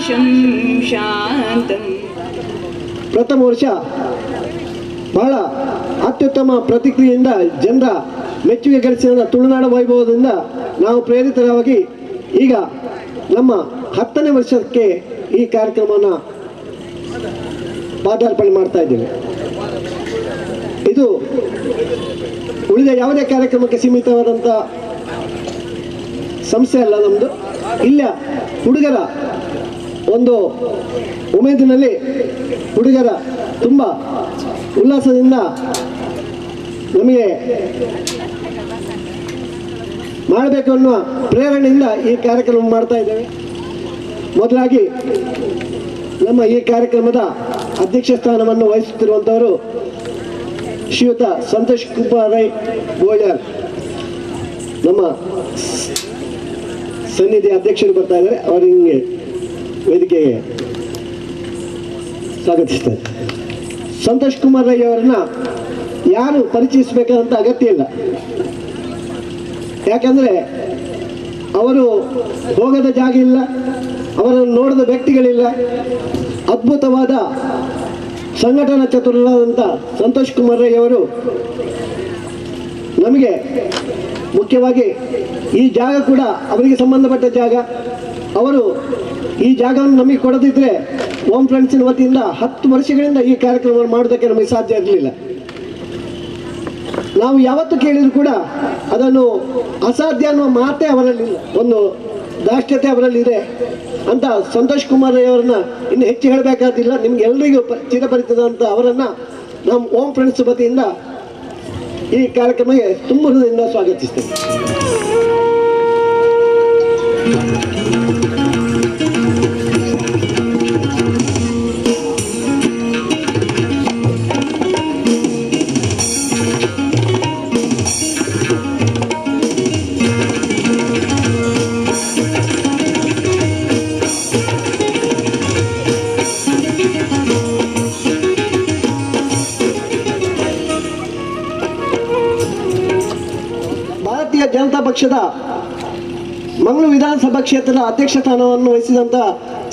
ಪ್ರಕಾಶಂ ಶಾಂತಂ. ಪ್ರಥಮ ವರ್ಷ ಬಹಳ ಅತ್ಯುತ್ತಮ ಪ್ರತಿಕ್ರಿಯೆಯಿಂದ ಜನರ ಮೆಚ್ಚುಗೆ ಗಳಿಸಿದ ತುಳುನಾಡ ವೈಭವದಿಂದ ನಾವು ಪ್ರೇರಿತರಾಗಿ ಈಗ ನಮ್ಮ 10ನೇ ವರ್ಷಕ್ಕೆ ಈ ಕಾರ್ಯಕ್ರಮವನ್ನು ಪಾದಾರ್ಪಣೆ ಮಾಡ್ತಾ ಇದ್ದೇವೆ. ಇದು ಉಳಿದ ಯಾವುದೇ ಕಾರ್ಯಕ್ರಮಕ್ಕೆ ಸೀಮಿತವಾದಂಥ ಸಂಸ್ಥೆ ಅಲ್ಲ ನಮ್ಮದು. ಇಲ್ಲ, ಹುಡುಗರ ಒಂದು ಉಮೇದಿನಲ್ಲಿ ಹುಡುಗರ ತುಂಬ ಉಲ್ಲಾಸದಿಂದ ನಮಗೆ ಮಾಡಬೇಕು ಅನ್ನುವ ಪ್ರೇರಣೆಯಿಂದ ಈ ಕಾರ್ಯಕ್ರಮ ಮಾಡ್ತಾ ಇದ್ದೇವೆ. ಮೊದಲಾಗಿ ನಮ್ಮ ಈ ಕಾರ್ಯಕ್ರಮದ ಅಧ್ಯಕ್ಷ ಸ್ಥಾನವನ್ನು ವಹಿಸುತ್ತಿರುವಂಥವರು ಶ್ರೀಯುತ ಸಂತೋಷ್ ಕುಮಾರ್ ರೈ ಗೋಳ್ಯಾರ್, ನಮ್ಮ ಸನ್ನಿಧಿ ಅಧ್ಯಕ್ಷರು ಬರ್ತಾ ಇದ್ದಾರೆ. ಅವರಿಗೆ ವೇದಿಕೆಗೆ ಸ್ವಾಗತಿಸ್ತಾರೆ. ಸಂತೋಷ್ ಕುಮಾರ್ ರೈ ಅವರನ್ನ ಯಾರು ಪರಿಚಯಿಸಬೇಕಾದಂಥ ಅಗತ್ಯ ಇಲ್ಲ. ಯಾಕಂದರೆ ಅವರು ಹೋಗದ ಜಾಗ ಇಲ್ಲ, ಅವರನ್ನು ನೋಡಿದ ವ್ಯಕ್ತಿಗಳಿಲ್ಲ. ಅದ್ಭುತವಾದ ಸಂಘಟನಾ ಚತುರರಾದಂಥ ಸಂತೋಷ್ ಕುಮಾರ್ ರೈ ಅವರು ನಮಗೆ ಮುಖ್ಯವಾಗಿ ಈ ಜಾಗ ಕೂಡ ಅವರಿಗೆ ಸಂಬಂಧಪಟ್ಟ ಜಾಗ. ಅವರು ಈ ಜಾಗವನ್ನು ನಮಗೆ ಕೊಡದಿದ್ದರೆ ಓಂ ಫ್ರೆಂಡ್ಸಿನ ವತಿಯಿಂದ 10 ವರ್ಷಗಳಿಂದ ಈ ಕಾರ್ಯಕ್ರಮವನ್ನು ಮಾಡೋದಕ್ಕೆ ನಮಗೆ ಸಾಧ್ಯ ಇರಲಿಲ್ಲ. ನಾವು ಯಾವತ್ತು ಕೇಳಿದ್ರು ಕೂಡ ಅದನ್ನು ಅಸಾಧ್ಯ ಅನ್ನುವ ಮಾತೇ ಅವರಲ್ಲಿಲ್ಲ, ಒಂದು ದಾಷ್ಟ್ಯತೆ ಅವರಲ್ಲಿದೆ ಅಂತ ಸಂತೋಷ್ ಕುಮಾರ್ ರೈ ಅವರನ್ನ ಇನ್ನು ಹೆಚ್ಚು ಹೇಳಬೇಕಾದಿಲ್ಲ. ನಿಮ್ಗೆ ಎಲ್ರಿಗೂ ಚಿರಪರಿಚಿತ ಅವರನ್ನು ನಮ್ಮ ಓಂ ಫ್ರೆಂಡ್ಸ್ ವತಿಯಿಂದ ಈ ಕಾರ್ಯಕ್ರಮಕ್ಕೆ ತುಂಬ ಹೃದಯದಿಂದ ಸ್ವಾಗತಿಸ್ತೇವೆ. ಭಾರತೀಯ ಜನತಾ ಪಕ್ಷದ ಮಂಗಳೂರು ವಿಧಾನಸಭಾ ಕ್ಷೇತ್ರದ ಅಧ್ಯಕ್ಷ ಸ್ಥಾನವನ್ನು ವಹಿಸಿದಂಥ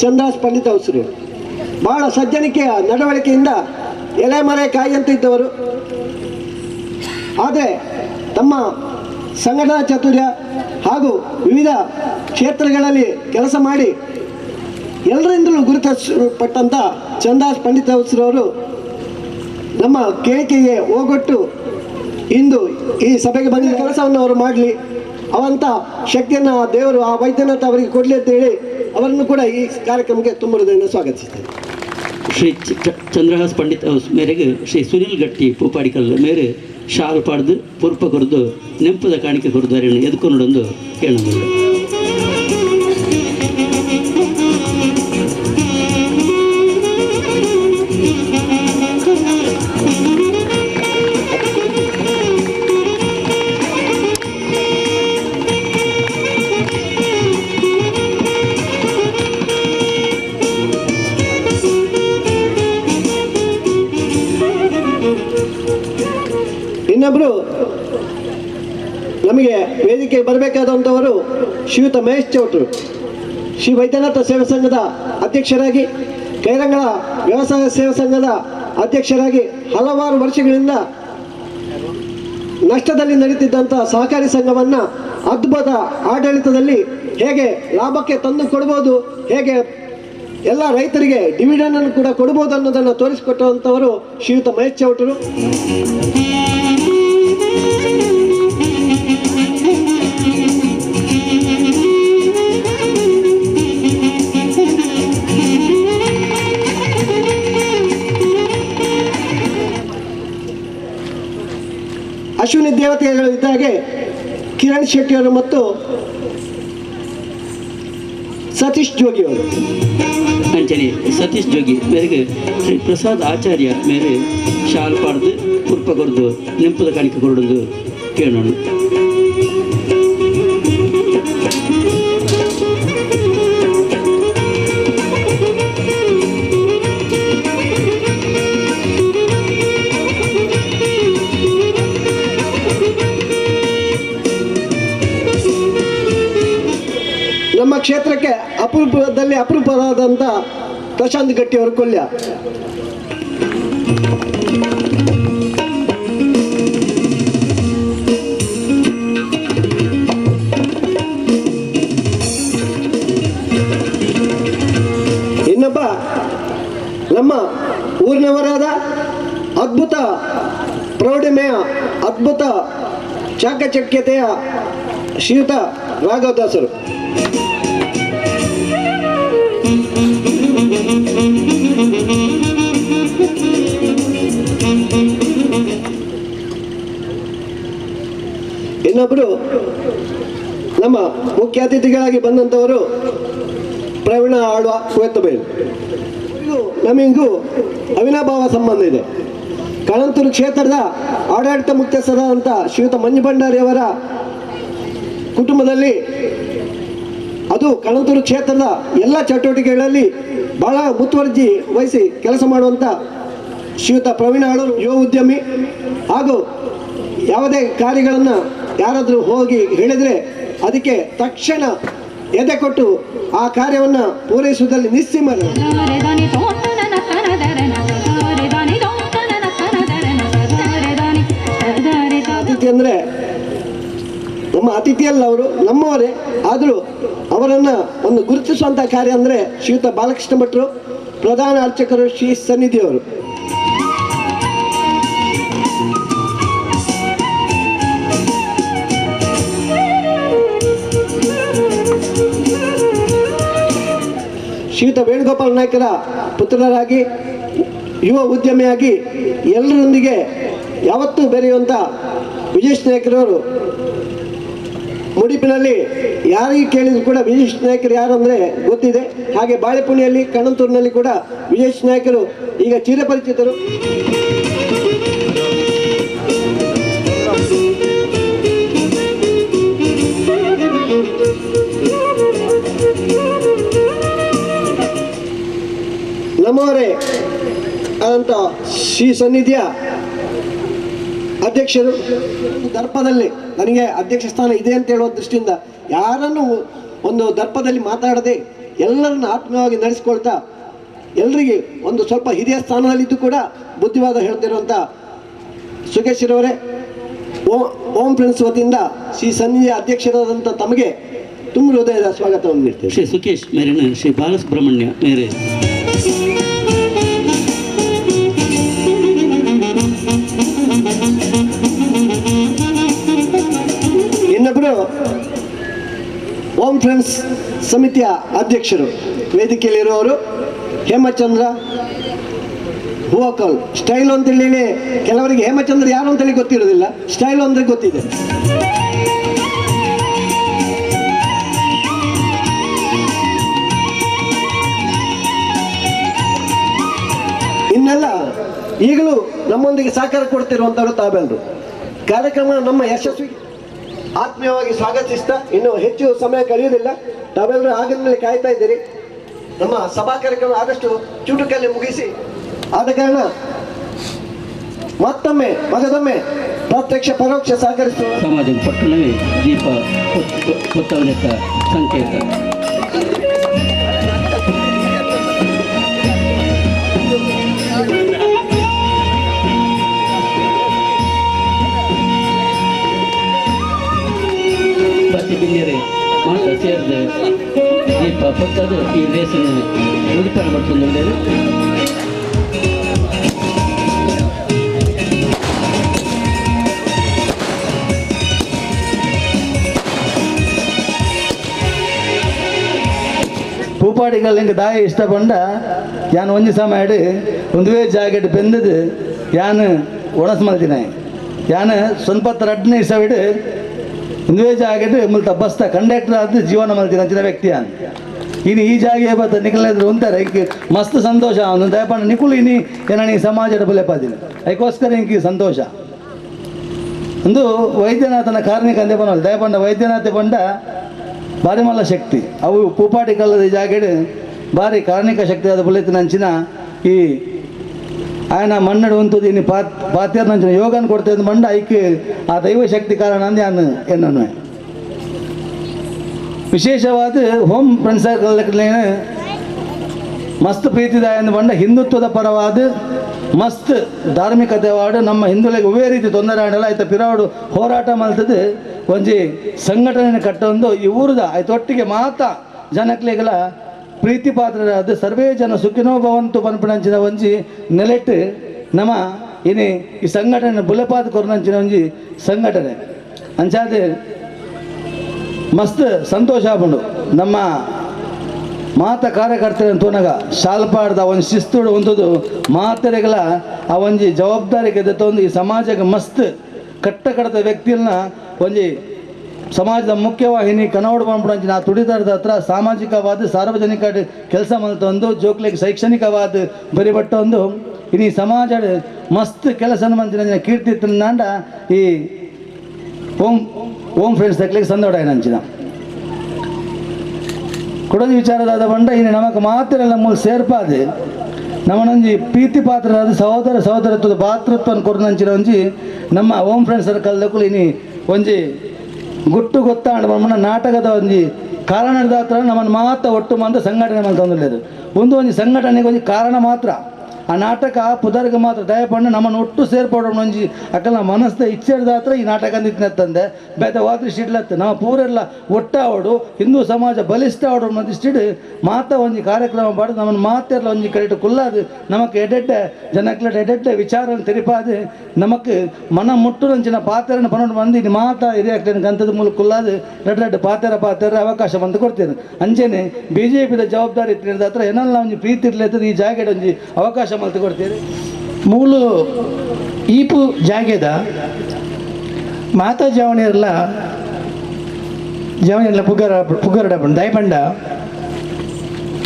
ಚಂದ್ರಹಾಸ್ ಪಂಡಿತ್ ಅವಸರು ಬಹಳ ಸಜ್ಜನಿಕೆಯ ನಡವಳಿಕೆಯಿಂದ ಎಲೆಮರೆ ಕಾಯಿಯಂತೆ ಇದ್ದವರು. ಆದರೆ ತಮ್ಮ ಸಂಘಟನಾ ಚಾತುರ್ಯ ಹಾಗೂ ವಿವಿಧ ಕ್ಷೇತ್ರಗಳಲ್ಲಿ ಕೆಲಸ ಮಾಡಿ ಎಲ್ಲರಿಂದಲೂ ಗುರುತಿಸಲ್ಪಟ್ಟಂಥ ಚಂದ್ರಹಾಸ್ ಪಂಡಿತ್ ಅವಸರವರು ನಮ್ಮ ಕೇಳಿಕೆಗೆ ಹೋಗೊಟ್ಟು ಇಂದು ಈ ಸಭೆಗೆ ಬಂದಿದ್ದ ಕೆಲಸವನ್ನು ಅವರು ಮಾಡಲಿ, ಅವಂಥ ಶಕ್ತಿಯನ್ನು ದೇವರು ಆ ವೈದ್ಯನಾಥ ಅವರಿಗೆ ಕೊಡಲಿ ಅಂತ ಹೇಳಿ ಅವರನ್ನು ಕೂಡ ಈ ಕಾರ್ಯಕ್ರಮಕ್ಕೆ ತುಂಬ ಹೃದಯದಿಂದ ಸ್ವಾಗತಿಸಿದ್ದಾರೆ. ಶ್ರೀ ಚಂದ್ರಹಾಸ್ ಪಂಡಿತ್ ಹೌಸ್ ಮೇರೆಗೆ ಶ್ರೀ ಸುನಿಲ್ ಗಟ್ಟಿ ಪೂಪಾಡಿಕಲ್ ಮೇರೆ ಶಾಲು ಪಾಡ್ದು ಪುರ್ಪ ಕೊರ್ದು ನೆಂಪದ ಕಾಣಿಕೆ ಕೊಡ್ದಾರೆ ಎದ್ಕೊಂಡೊಂದು ಕೇಳಬಹುದು. ಇನ್ನೊಬ್ಬರು ನಮಗೆ ವೇದಿಕೆಗೆ ಬರಬೇಕಾದಂಥವರು ಶ್ರೀಯುತ ಮಹೇಶ್ ಚೌಟ್ರು, ಶ್ರೀ ವೈದ್ಯನಾಥ ಸೇವಾ ಸಂಘದ ಅಧ್ಯಕ್ಷರಾಗಿ, ಕೈರಂಗಳ ವ್ಯವಸಾಯ ಸೇವಾ ಸಂಘದ ಅಧ್ಯಕ್ಷರಾಗಿ ಹಲವಾರು ವರ್ಷಗಳಿಂದ ನಷ್ಟದಲ್ಲಿ ನಡೀತಿದ್ದಂಥ ಸಹಕಾರಿ ಸಂಘವನ್ನು ಅದ್ಭುತ ಆಡಳಿತದಲ್ಲಿ ಹೇಗೆ ಲಾಭಕ್ಕೆ ತಂದು ಕೊಡ್ಬೋದು, ಹೇಗೆ ಎಲ್ಲ ರೈತರಿಗೆ ಡಿವಿಡೆಂಡನ್ನು ಕೂಡ ಕೊಡ್ಬೋದು ಅನ್ನೋದನ್ನು ತೋರಿಸಿಕೊಟ್ಟಂಥವರು ಶ್ರೀಯುತ ಮಹೇಶ್ ಚೌಟ್ರು. ಅಶ್ವಿನಿ ದೇವತೆಗಳು ಇದ್ದಾಗೆ ಕಿರಣ್ ಶೆಟ್ಟಿಯವರು ಮತ್ತು ಸತೀಶ್ ಜೋಗಿಯವರು. ಅಂಚನೆ ಸತೀಶ್ ಜೋಗಿ ಮೇರೆಗೆ ಶ್ರೀ ಪ್ರಸಾದ್ ಆಚಾರ್ಯ ಮೇರೆ ಶಾಲು ಪಾಡ್ದು ಪುರ್ಪ ಕೊರ್ದು ನೆಂಪದ ಕಾಣಿಕೆ ಕೊರಡೊಂದು ಕೇಳೋಣ. ನಮ್ಮ ಕ್ಷೇತ್ರಕ್ಕೆ ಅಪೂರ್ವ ಅಪರೂಪದಲ್ಲಿ ಅಪರೂಪವಾದಂಥ ಪ್ರಶಾಂತ್ ಗಟ್ಟಿ ಅವರ ಕೊಲ್ಯ. ಇನ್ನೊಬ್ಬ ನಮ್ಮ ಊರಿನವರಾದ ಅದ್ಭುತ ಪ್ರೌಢಮೆಯ ಅದ್ಭುತ ಚಾಕಚಕ್ಯತೆಯ ಶ್ರೀಯುತ ರಾಘವದಾಸರು. ಇನ್ನೊಬ್ಬರು ನಮ್ಮ ಮುಖ್ಯ ಅತಿಥಿಗಳಾಗಿ ಬಂದಂಥವರು ಪ್ರವೀಣ ಆಳ್ವ ಕುವೆತ್ತಬೈಲು. ನಮಗೂ ಅವಿನಾಭಾವ ಸಂಬಂಧ ಇದೆ. ಕಳಂತೂರು ಕ್ಷೇತ್ರದ ಆಡಳಿತ ಮುಖ್ಯಸ್ಥರಾದಂಥ ಶ್ರೀಯುತ ಮಂಜು ಭಂಡಾರಿಯವರ ಕುಟುಂಬದಲ್ಲಿ, ಅದು ಕಳಂತೂರು ಕ್ಷೇತ್ರದ ಎಲ್ಲ ಚಟುವಟಿಕೆಗಳಲ್ಲಿ ಬಹಳ ಮುತುವರ್ಜಿ ವಹಿಸಿ ಕೆಲಸ ಮಾಡುವಂಥ ಶ್ರೀಯುತ ಪ್ರವೀಣ ಆಳೂರು ಯುವ ಉದ್ಯಮಿ. ಹಾಗೂ ಯಾವುದೇ ಕಾರ್ಯಗಳನ್ನು ಯಾರಾದರೂ ಹೋಗಿ ಹೇಳಿದರೆ ಅದಕ್ಕೆ ತಕ್ಷಣ ಎದೆ ಕೊಟ್ಟು ಆ ಕಾರ್ಯವನ್ನು ಪೂರೈಸುವುದರಲ್ಲಿ ನಿಸ್ಸೀಮರು. ಅತಿಥಿ ಅಂದರೆ ನಮ್ಮ ಅತಿಥಿಯಲ್ಲ, ಅವರು ನಮ್ಮವರೇ. ಆದರೂ ಅವರನ್ನು ಒಂದು ಗುರುತಿಸುವಂಥ ಕಾರ್ಯ ಅಂದರೆ ಶ್ರೀಯುತ ಬಾಲಕೃಷ್ಣ ಭಟ್ರು, ಪ್ರಧಾನ ಅರ್ಚಕರು ಶ್ರೀ ಸನ್ನಿಧಿಯವರು. ಶ್ರೀಯುತ ವೇಣುಗೋಪಾಲ್ ನಾಯ್ಕರ ಪುತ್ರರಾಗಿ ಯುವ ಉದ್ಯಮಿಯಾಗಿ ಎಲ್ಲರೊಂದಿಗೆ ಯಾವತ್ತೂ ಬೆರೆಯುವಂಥ ವಿಜೇಶ್ ನಾಯ್ಕರವರು ಮುಡಿಪಿನಲ್ಲಿ ಯಾರಿಗೆ ಕೇಳಿದ್ರು ಕೂಡ ವಿಜೇಶ್ ನಾಯ್ಕರು ಯಾರು ಅಂದರೆ ಗೊತ್ತಿದೆ. ಹಾಗೆ ಬಾಳೆಪುಣಿಯಲ್ಲಿ ಕಣಂತೂರಿನಲ್ಲಿ ಕೂಡ ವಿಜೇಶ್ ನಾಯ್ಕರು ಈಗ ಚಿರಪರಿಚಿತರು. ನಮ್ಮವರೇ ಆದಂಥ ಶ್ರೀ ಸನ್ನಿಧಿಯ ಅಧ್ಯಕ್ಷರು. ದರ್ಪದಲ್ಲಿ ನನಗೆ ಅಧ್ಯಕ್ಷ ಸ್ಥಾನ ಇದೆ ಅಂತ ಹೇಳುವ ದೃಷ್ಟಿಯಿಂದ ಯಾರನ್ನು ಒಂದು ದರ್ಪದಲ್ಲಿ ಮಾತಾಡದೆ ಎಲ್ಲರನ್ನು ಆತ್ಮೀಯವಾಗಿ ನಡೆಸ್ಕೊಳ್ತಾ ಎಲ್ಲರಿಗೆ ಒಂದು ಸ್ವಲ್ಪ ಹಿರಿಯ ಸ್ಥಾನದಲ್ಲಿದ್ದು ಕೂಡ ಬುದ್ಧಿವಾದ ಹೇಳ್ತಿರುವಂಥ ಸುಖೇಶ್ವರವರೇ, ಓಂ ಫ್ರೆಂಡ್ಸ್ ವತಿಯಿಂದ ಶ್ರೀ ಸನ್ನಿಧಿಯ ಅಧ್ಯಕ್ಷರಾದಂಥ ತಮಗೆ ತುಂಬ ಹೃದಯದ ಸ್ವಾಗತವನ್ನು ನೀಡ್ತೇವೆ. ಶ್ರೀ ಸುಖೇಶ್ ಮೇರೆನ ಶ್ರೀ ಬಾಲಸುಬ್ರಹ್ಮಣ್ಯ ಮೇರೆ. ಇನ್ನೊಬ್ಬರು ಓಂ ಫ್ರೆಂಡ್ಸ್ ಸಮಿತಿಯ ಅಧ್ಯಕ್ಷರು ವೇದಿಕೆಯಲ್ಲಿರುವವರು ಹೇಮಚಂದ್ರ ಹೂವಕಲ್. ಸ್ಟೈಲ್ ಅಂತೇಳಿ ಕೆಲವರಿಗೆ ಹೇಮಚಂದ್ರ ಯಾರು ಅಂತೇಳಿ ಗೊತ್ತಿರೋದಿಲ್ಲ, ಸ್ಟೈಲ್ ಅಂದರೆ ಗೊತ್ತಿದೆ. ಇನ್ನೆಲ್ಲ ಈಗಲೂ ನಮ್ಮೊಂದಿಗೆ ಸಹಕಾರ ಕೊಡ್ತಿರುವಂಥವ್ರು ತಾವೆಲ್ಲರೂ. ಕಾರ್ಯಕ್ರಮ ನಮ್ಮ ಯಶಸ್ವಿ ಆತ್ಮೀಯವಾಗಿ ಸ್ವಾಗತಿಸ್ತಾ ಇನ್ನು ಹೆಚ್ಚು ಸಮಯ ಕಳೆಯುವುದಿಲ್ಲ. ತಾವೆಲ್ಲರೂ ಆಗಿನ ಮೇಲೆ ಕಾಯ್ತಾ ಇದ್ದೀರಿ. ನಮ್ಮ ಸಭಾ ಕಾರ್ಯಕ್ರಮ ಆದಷ್ಟು ಚುಟುಕಲ್ಲಿ ಮುಗಿಸಿ ಆದ ಕಾರಣ ಮತ್ತೊಮ್ಮೆ ಮಗದೊಮ್ಮೆ ಪ್ರತ್ಯಕ್ಷ ಪರೋಕ್ಷ ಸಹಕರಿಸುವ ಸಮಾಜ ಪಟ್ಟಣವೇ ದೀಪ ಹೊತ್ತವನೆತ್ತ ಸಂಕೇತ. ಪ್ರತಿಬಿಂಬರೆ ಮಾತ್ರ ಸೇರಿದ ದೀಪ ಹೊತ್ತದ ಈ ರೇಸಿನ ಉಡುಪನ್ನು ಮಾಡ್ಕೊಂಡಿದ್ದಾರೆ. பூப்பாடிகள் எங்கள் தாயை இஷ்டப்பண்ட யான் ஒஞ்சு சமையடு ಒಂದುವೇ ಜಾಕೆಟ್ ಬೆಂದದು ಯಾನು ಒಣಸ್ ಮಲ್ತಿನ ಯಾನು ಸ್ವಲ್ಪ ರಡ್ನೆ ಇಸವಿಡು ಒಂದುವೇ ಜಾಕೆಟ್ ಮುಲ್ತ ಬಸ್ತ ಕಂಡಕ್ಟರ್ ಆದ ಜೀವನ ಮಲ್ತಿನ ಅಂಚಿನ ವ್ಯಕ್ತಿ ಅನ್ ಇನ್ನು ಈ ಜಾಗೆ ಬತ್ತ ನಿಖಲಿದ್ರು ಅಂತಾರೆ ಈಗ ಮಸ್ತ್ ಸಂತೋಷ ಅವನು ದಯಪಂಡ ನಿಖುಲು ಇನಿ ಏನ ನೀ ಸಮಾಜದ ಬಲೆಪಾದಿನ ಅದಕ್ಕೋಸ್ಕರ ಇಂಕಿ ಸಂತೋಷ. ಒಂದು ವೈದ್ಯನಾಥನ ಕಾರ್ಮಿಕ ಅಂದೆ ಬನ್ನಲ್ಲ ದಯಪಂಡ ವೈದ್ಯನಾಥ ಪಂಡ ಭಾರಿ ಮಲ್ಲ ಶಕ್ತಿ ಅವು ಪೂಪಾಟಿ ಕಲ್ಲದ ಜಾಗೆಡ್ ಭಾರಿ ಕಾರ್ಣಿಕ ಶಕ್ತಿ ಆದ ಬುಲೆತಿನ ಅಂಚಿನ ಈ ఆయన మన్నడు ఉంటుంది ఇన్ని పాత్ర నుంచి యోగాన్ని కొడుతుంది మండ ఐక్య ఆ దైవ శక్తి కారణ అంది అన్న ఎన్నను ವಿಶೇಷವಾದ ಹೋಮ್ ಫ್ರೆಂಡ್ಸ್ ಮಸ್ತ್ ಪ್ರೀತಿದಾಯ ಎಂದು ಬಂದ ಹಿಂದುತ್ವದ ಪರವಾದ ಮಸ್ತ್ ಧಾರ್ಮಿಕತೆವಾಡು ನಮ್ಮ ಹಿಂದುಳಿಗೆ ಒವೇ ರೀತಿ ತೊಂದರೆ ಆಡಲ್ಲ ಆಯ್ತು ಪಿರಾವಡು ಹೋರಾಟ ಮಲ್ತದ್ದು ಒಂಜಿ ಸಂಘಟನೆ ಕಟ್ಟೊಂದು ಈ ಊರದ ಆಯ್ತೊಟ್ಟಿಗೆ ಮಾತಾ ಜನಕ್ಲೆಗಳ ಪ್ರೀತಿ ಪಾತ್ರರಾದ ಸರ್ವೇ ಜನ ಸುಖಿನೋ ಭವಂತು ಪನ್ಪಣಂಚಿನ ಒಂಜಿ ನೆಲೆಟ್ಟು ನಮ್ಮ ಇನಿ ಈ ಸಂಘಟನೆ ಬುಲೆಪಾದ ಕೊರನಂಚಿನ ಒಂಜಿ ಸಂಘಟನೆ ಅಂಚಾದ ಮಸ್ತ್ ಸಂತೋಷ ಆಪುಂಡು ನಮ್ಮ ಮಾತ ಕಾರ್ಯಕರ್ತರನ್ನು ತೋನಾಗ ಶಾಲ್ಪಾಡ್ದ ಒಂದು ಶಿಸ್ತುಡು ಹೊಂದದು ಮಾತರೆಗಳ ಆ ಒಂಜಿ ಜವಾಬ್ದಾರಿಗೆ ದತ್ತೊಂದು ಈ ಸಮಾಜಕ್ಕೆ ಮಸ್ತ್ ಕಟ್ಟಕಡದ ವ್ಯಕ್ತಿಯನ್ನ ಒಂಜಿ ಸಮಾಜದ ಮುಖ್ಯವಾಹಿನಿ ಕನೋಡು ಬಂದ್ಬಿಡಂಚಿ ನಾ ತುಡಿದಾರದ ಹತ್ರ ಸಾಮಾಜಿಕವಾದ ಸಾರ್ವಜನಿಕ ಕೆಲಸ ಮಲ್ತೊಂದು ಜೋಕ್ಲಿಗೆ ಶೈಕ್ಷಣಿಕವಾದ ಬರಿಬಟ್ಟೊಂದು ಇಡೀ ಸಮಾಜ ಮಸ್ತ್ ಕೆಲಸ ಮಂಚಿನ ಕೀರ್ತಿ ನಾಂಡ ಈ ಓಮ್ ಫ್ರೆಂಡ್ಸ್ ತಕ್ಲಿಗೆ ಸಂದೋಡಾಯನಂಚಿನ ಕೊಡೋದು ವಿಚಾರದಾದ ಬಂಡ ಇನ್ನು ನಮಗೆ ಮಾತ್ರ ಮೂಲ ಸೇರ್ಪಾದೆ ನಮ್ಮನೊಂಜಿ ಪ್ರೀತಿ ಪಾತ್ರರಾದ ಸಹೋದರ ಸಹೋದರತ್ವದ ಭಾತೃತ್ವನ ಕೊರನಂಚಿನ ಒಂಜಿ ನಮ್ಮ ಓಮ್ ಫ್ರೆಂಡ್ ಸರ್ಕಲ್ದಕ್ಕೂ ಇನಿ ಒಂಜಿ ಗುಟ್ಟು ಗೊತ್ತಾಂಡ ಬಣ್ಣ ನಾಟಕದ ಒಂಜಿ ಕಾರಣದ ಹತ್ರ ನಮ್ಮನ್ನು ಮಾತ್ರ ಒಟ್ಟು ಮಂದ ಸಂಘಟನೆ ಮಾಡಿ ತೊಂದರೆದು ಒಂಜಿ ಸಂಘಟನೆಗೆ ಒಂಜಿ ಕಾರಣ ಮಾತ್ರ ಆ ನಾಟಕ ಪುದರ್ಗೆ ಮಾತ್ರ ದಯಪಂಡು ನಮ್ಮನ್ನು ಒಟ್ಟು ಸೇರ್ಪಡೋಣ ಒಂಜಿ ಅಕ್ಕಲ್ಲ ಮನಸ್ಸದ ಇಚ್ಛೆದ ಹತ್ರ ಈ ನಾಟಕ ಅಂದಿತ್ತಂದೆ ಬೇತ ವಾದ್ರಿ ಸಿಡ್ಲತ್ತು ನಾವು ಪೂರೆಲ್ಲ ಒಟ್ಟಾವಡು ಹಿಂದೂ ಸಮಾಜ ಬಲಿಷ್ಠ ಆವಡು ಮದಿಷ್ಟಿಡು ಮಾತ ಒಂಜಿ ಕಾರ್ಯಕ್ರಮ ಪಾಡು ನಮ್ಮನ್ನು ಮಾತೆಲ್ಲ ಒಂಜಿ ಕರೆಕ್ಟ್ ಕುಲ್ಲಾದು ನಮಕ್ ಎಡೆಡ್ಡೆ ಜನಕ್ಲ ಎಡೆಡ್ಡೆ ವಿಚಾರ ತೆರಿಪಾದು ನಮಕ್ ಮನ ಮುಟ್ಟುನಂಚಿನ ಪಾತೆರನ್ನು ಪನ್ನೊಂಡು ಮಂದಿ ಇದು ಮಾತ ಹಿರಿಯಾಗ್ತೇನೆ ಗಂತದ ಮೂಲಕ ಕುಲ್ಲಾದು ರೆಡ್ ಪಾತೆರ ಅವಕಾಶ ಬಂದು ಕೊಡ್ತೇನೆ ಅಂಚೆನೆ BJP ಜವಾಬ್ದಾರಿ ಇತ್ತಿರದ ಹತ್ರ ಏನೆಲ್ಲ ಒಂಜಿ ಪ್ರೀತಿ ಇರ್ಲತ್ತದ ಈ ಜಾಗೆಡ್ ಒಂಜಿ ಅವಕಾಶ ಮಲ್ತು ಕೊಡ್ತೀರಿ ಮೂಲು ಈಪು ಜಾಗೆದ ಮಾತಾ ಜವಣಿಯರ್ಲ ಪುಗರಡ ದಯಪಂಡ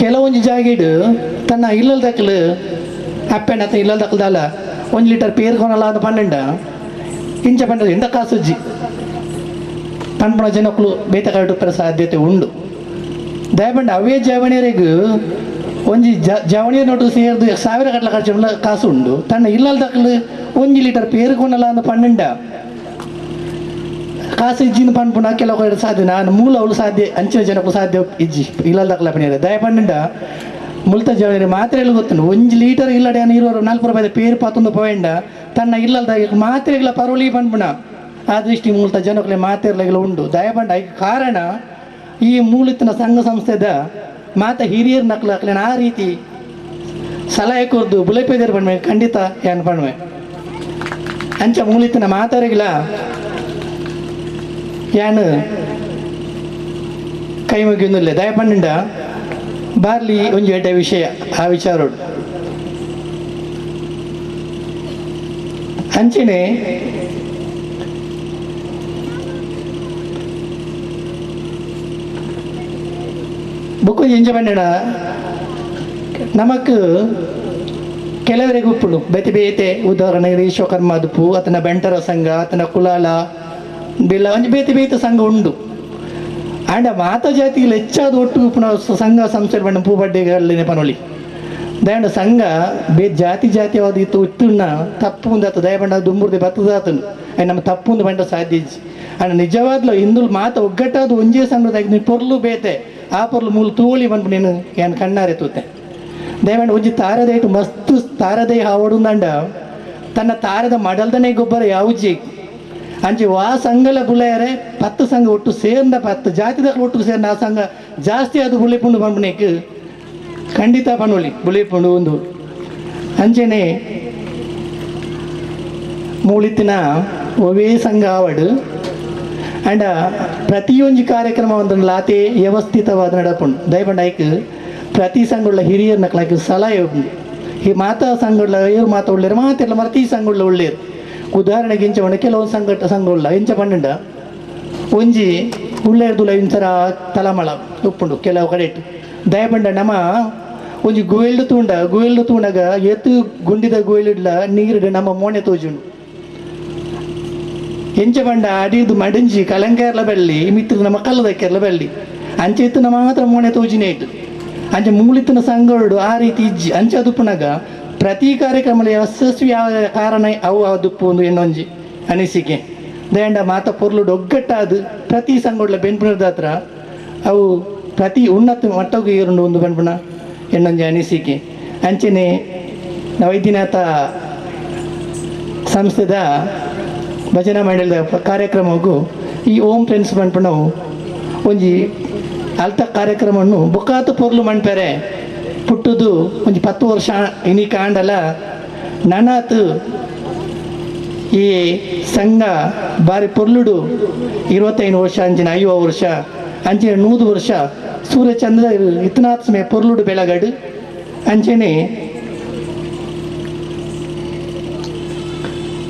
ಕೆಲವೊಂದು ಜಾಗೆಡು ತನ್ನ ಇಲ್ಲಲ್ ದಕ್ಕಲು ಅಪ್ಪೆನ ಅತ್ತ ಇಲ್ಲಲ್ ದಕ್ಕಲ್ದಲ್ಲ 1 ಲೀಟರ್ ಪೇರ್ಕೊನಲ್ಲ ಅಂತ ಪಂಡ ಇಂಚ ಪಂಡ ಎಂದ ಕಾಸುಜ್ಜಿ ಪಂಪಣ ಜನಕ್ಕಳು ಬೇತಕಾಡು ಪರ ಸಾಧ್ಯತೆ ಉಂಡು ದಯಪಂಡ ಅವೇ ಜವಣಿಯರಿಗೂ ಒಂಜಿ ಜವಣಿಯ ನೋಟು ಸೇರ್ದು 1000 ಗಟ್ಟಲೆ ಖರ್ಚು ಕಾಸು ಉಂಡು ತನ್ನ ಇಲ್ಲಲ್ ದಕ್ಕಲು 1 ಲೀಟರ್ ಪೇರ್ಕೊನಲ್ಲ ಅಂತ ಪಂಡ ಕಾಸು ಇಜ್ಜಿನ ಪನ್ಪುಣ ಕೆಲವು ಸಾಧ್ಯ ನಾನು ಮೂಲ ಅವಳು ಸಾಧ್ಯ ಅಂಚಿನ ಜನಕ್ಕೂ ಸಾಧ್ಯ ಇಜ್ಜಿ ಇಲ್ಲಲ್ ದಕ್ಕಲ ಪಣಿಯರ ದಯಪಂಡ ಮುಲ್ತ ಜವಣಿ ಮಾತ್ರೆ ಗೊತ್ತುಂಡು 1 ಲೀಟರ್ ಇಲ್ಲಡೆ ನೀರು 4 ರೂಪಾಯಿ ಪೇರು 11 ಪೋಯಂಡ ತನ್ನ ಇಲ್ಲದ ಮಾತ್ರೆಗಳ ಪರೋಳಿ ಪನ್ಪುಣ ಆ ದೃಷ್ಟಿ ಮೂಲತ ಜನಕ್ಕಲೆ ಮಾತೆರ್ಲೆಗಳು ಉಂಡು ದಯಪಂಡ ಈ ಕಾರಣ ಈ ಮೂಲತಿನ ಸಂಘ ಸಂಸ್ಥೆದ ಮಾತ ಹಿರಿಯರ್ ನಕ್ಲು ಹಾಕ್ಲೇನ ಆ ರೀತಿ ಸಲಹೆ ಕೊರ್ದು ಬುಲೆಪೇದರ್ ಪಣ್ಮೆ ಖಂಡಿತ ಏನ್ ಪಣ್ಮೆ ಅಂಚ ಮೂಲತಿನ ಮಾತಾರಿಗಳ ಏನ್ ಕೈ ಮುಗಿಯುന്നിಲ್ಲ ದಯಪಂಡ ಬಾರ್ಲಿ ಒಂಜಿ ಎಡ್ಡೆ ವಿಷಯ ಆ ವಿಚಾರೋಡು ಅಂಚನೆ ಬುಕ್ಕು ಎಂಜ ಪಂಡ ನಮಕ್ ಕೆಲವರಿಗೆ ಉಪ್ಪುಡು ಬೇತೆ ಬೇತೆ ಉದಾಹರಣೆಗೆ ವಿಶ್ವಕರ್ಮ ಅದುಪು ಆತನ ಬೆಂಟರ ಸಂಘ ಆತನ ಕುಲಾಲ ಬಿಲ್ಲ ಒಂಜಿ ಬೇತೆ ಬೇತೆ ಸಂಘ ಉಂಡು ಆಂಡ ಮಾತ ಜಾತಿಗಳು ಹೆಚ್ಚಾದ ಒಟ್ಟು ಉಪ್ಪುನ ಸಂಘ ಸಂಸ್ಥೆ ಪಂಡ ಪೂಬಡ್ಡೆಗಳಲ್ಲಿ ಪನೊಳಿ ದಯಂಡ ಸಂಘ ಜಾತಿವಾದ ಇತ್ತು ಇತ್ತುನ್ನ ತಪ್ಪು ಒಂದು ಆತ ದಯಪಂಡ ದುಂಬುರ್ದೆ ಬತ್ತದ ಆತನು ನಮ್ಮ ತಪ್ಪು ಒಂದು ಪಂಡ ಸಾಧ್ಯ ಅಂಡ್ ನಿಜವಾದ್ಲು ಹಿಂದುಲ್ ಮಾತ ಒಗ್ಗಟ್ಟಾದ ಒಂಜೇ ಸಂಘದಾಗ ಪೊರ್ಲು ಬೇತೆ ಆ ಪೊರ್ಲು ಮೂಲ ತೋಳಿ ಬಂದು ನೀನು ಏನು ಕಣ್ಣಾರೆ ತೂತೆ ದಯವಂಡ ಒಂಜಿ ತಾರದೆ ಇಟ್ಟು ಮಸ್ತ್ ತಾರದೆ ಹಾವಡುಂದಂಡ ತನ್ನ ತಾರದ ಮಡಲ್ದನೆ ಗೊಬ್ಬರ ಯಾವುಜಿ ಅಂಚೆ ವಾ ಸಂಘಲ ಬುಳೆಯರೆ 10 ಸಂಘ ಒಟ್ಟು ಸೇರ್ದ 10 ಜಾತಿದ ಒಟ್ಟು ಸೇರ್ದ ಆ ಸಂಘ ಜಾಸ್ತಿ ಅದು ಬುಳಿಪುಂಡು ಬಂಬನೇಕ್ ಖಂಡಿತ ಪನೋಳಿ ಬುಳಿಪುಂಡು ಒಂದು ಅಂಚೆನೆ ಮೂಳಿತ್ತಿನ ಒವೇ ಸಂಘ ಆವಡು ಅಂಡ ಪ್ರತಿಯೊಂದು ಕಾರ್ಯಕ್ರಮ ಒಂದು ಲಾತೆ ವ್ಯವಸ್ಥಿತವಾದ ನಡಪುಂಡು ದಯಪಂಡ ಐಕ್ ಪ್ರತಿ ಸಂಘಗಳ ಹಿರಿಯರ್ ನಕ್ಲಾಕ ಸಲಹೆ ಉಂಡು ಈ ಮಾತಾ ಸಂಘಗಳ ಇವ್ರು ಮಾತಾ ಒಳ್ಳೆಯರು ಮಾತೆಲ್ಲ ಪ್ರತಿ ಸಂಘಗಳ ಒಳ್ಳೆಯರು ಉದಾಹರಣೆಗೆ ಇಂಚ ಪಂಡ ಕೆಲವೊಂದು ಸಂಘಗಳ ಇಂಚ ಪಂಡ ಒಂಜಿ ಉಳ್ಳೆರ್ದುಲ ಇಂಚರ ತಲಮಳ ಉಪ್ಪುಂಡು ಕೆಲವು ಕಡೆ ಇಟ್ಟು ದಯಪಂಡ ನಮ್ಮ ಒಂಜಿ ಗುವೆಲ್ಡು ತೂಂಡಾಗ ಎತ್ತು ಗುಂಡಿದ ಗುವೆಲಿಡ್ಲ ನೀರಿಡು ನಮ್ಮ ಮೋಣೆ ತೋಜುಂಡು ಎಂಚ ಪಂಡ ಅಡಿದು ಮಡಂಜಿ ಕಲಂಕರ್ಲ ಬೆಳ್ಳಿ ಮಿತ್ರ ನಮ್ಮ ಕಲ್ಲದಕ್ಕೆರ್ಲ ಬೆಳ್ಳಿ ಅಂಚೆ ಎತ್ತುನ ಮಾತ್ರ ಮೋಣೆ ತೋಜಿನೇ ಇಟ್ಟು ಅಂಚೆ ಮೂಲಿತ್ತಿನ ಸಂಘಗಳು ಆ ರೀತಿ ಇಜ್ಜಿ ಅಂಚೆ ಅದುಪ್ಪುನಾಗ ಪ್ರತಿ ಕಾರ್ಯಕ್ರಮದಲ್ಲಿ ಯಶಸ್ವಿ ಯಾವ ಕಾರಣ ಅವು ಅದುಪ್ಪು ಒಂದು ಇನ್ನೊಂಜಿ ಅನಿಸಿಕೆ ದಯಂಡ ಮಾತ ಪೊರ್ಲುಡು ಒಗ್ಗಟ್ಟಾದು ಪ್ರತಿ ಸಂಘಗಳ ಬೆನ್ಪುನದ ಹತ್ರ ಅವು ಪ್ರತಿ ಉನ್ನತ ಮಟ್ಟಗೂ ಏರುಂಡು ಒಂದು ಪನ್ಪುನ ಎನ್ನೊಂಜಿ ಅನಿಸಿಕೆ. ಅಂಚನೆ ವೈದ್ಯನಾಥ ಸಂಸ್ಥೆದ ಭಜನಾ ಮಂಡಳದ ಕಾರ್ಯಕ್ರಮಕ್ಕೂ ಈ ಓಮ್ ಫ್ರೆಂಡ್ಸ್ ಪನ್ಪುನವು ಒಂಜಿ ಅಲ್ತ ಕಾರ್ಯಕ್ರಮವನ್ನು ಬೊಕ್ಕಾತು ಪೊರ್ಲು ಮನ್ಪೆರೆ ಪುಟ್ಟುದು ಒಂಜಿ 10 ವರ್ಷ ಇನಿ ಕಾಂಡಲ ನನಾತ್ ಈ ಸಂಘ ಬಾರಿ ಪೊರ್ಲುಡು 25 ವರ್ಷ ಅಂಚಿನ 50 ವರ್ಷ ಅಂಚಿನ 100 ವರ್ಷ ಸೂರ್ಯಚಂದ್ರ ಇತ್ನಾತ್ಮೆ ಪೊರ್ಲುಡು ಬೆಳಗಡು ಅಂಚನೆ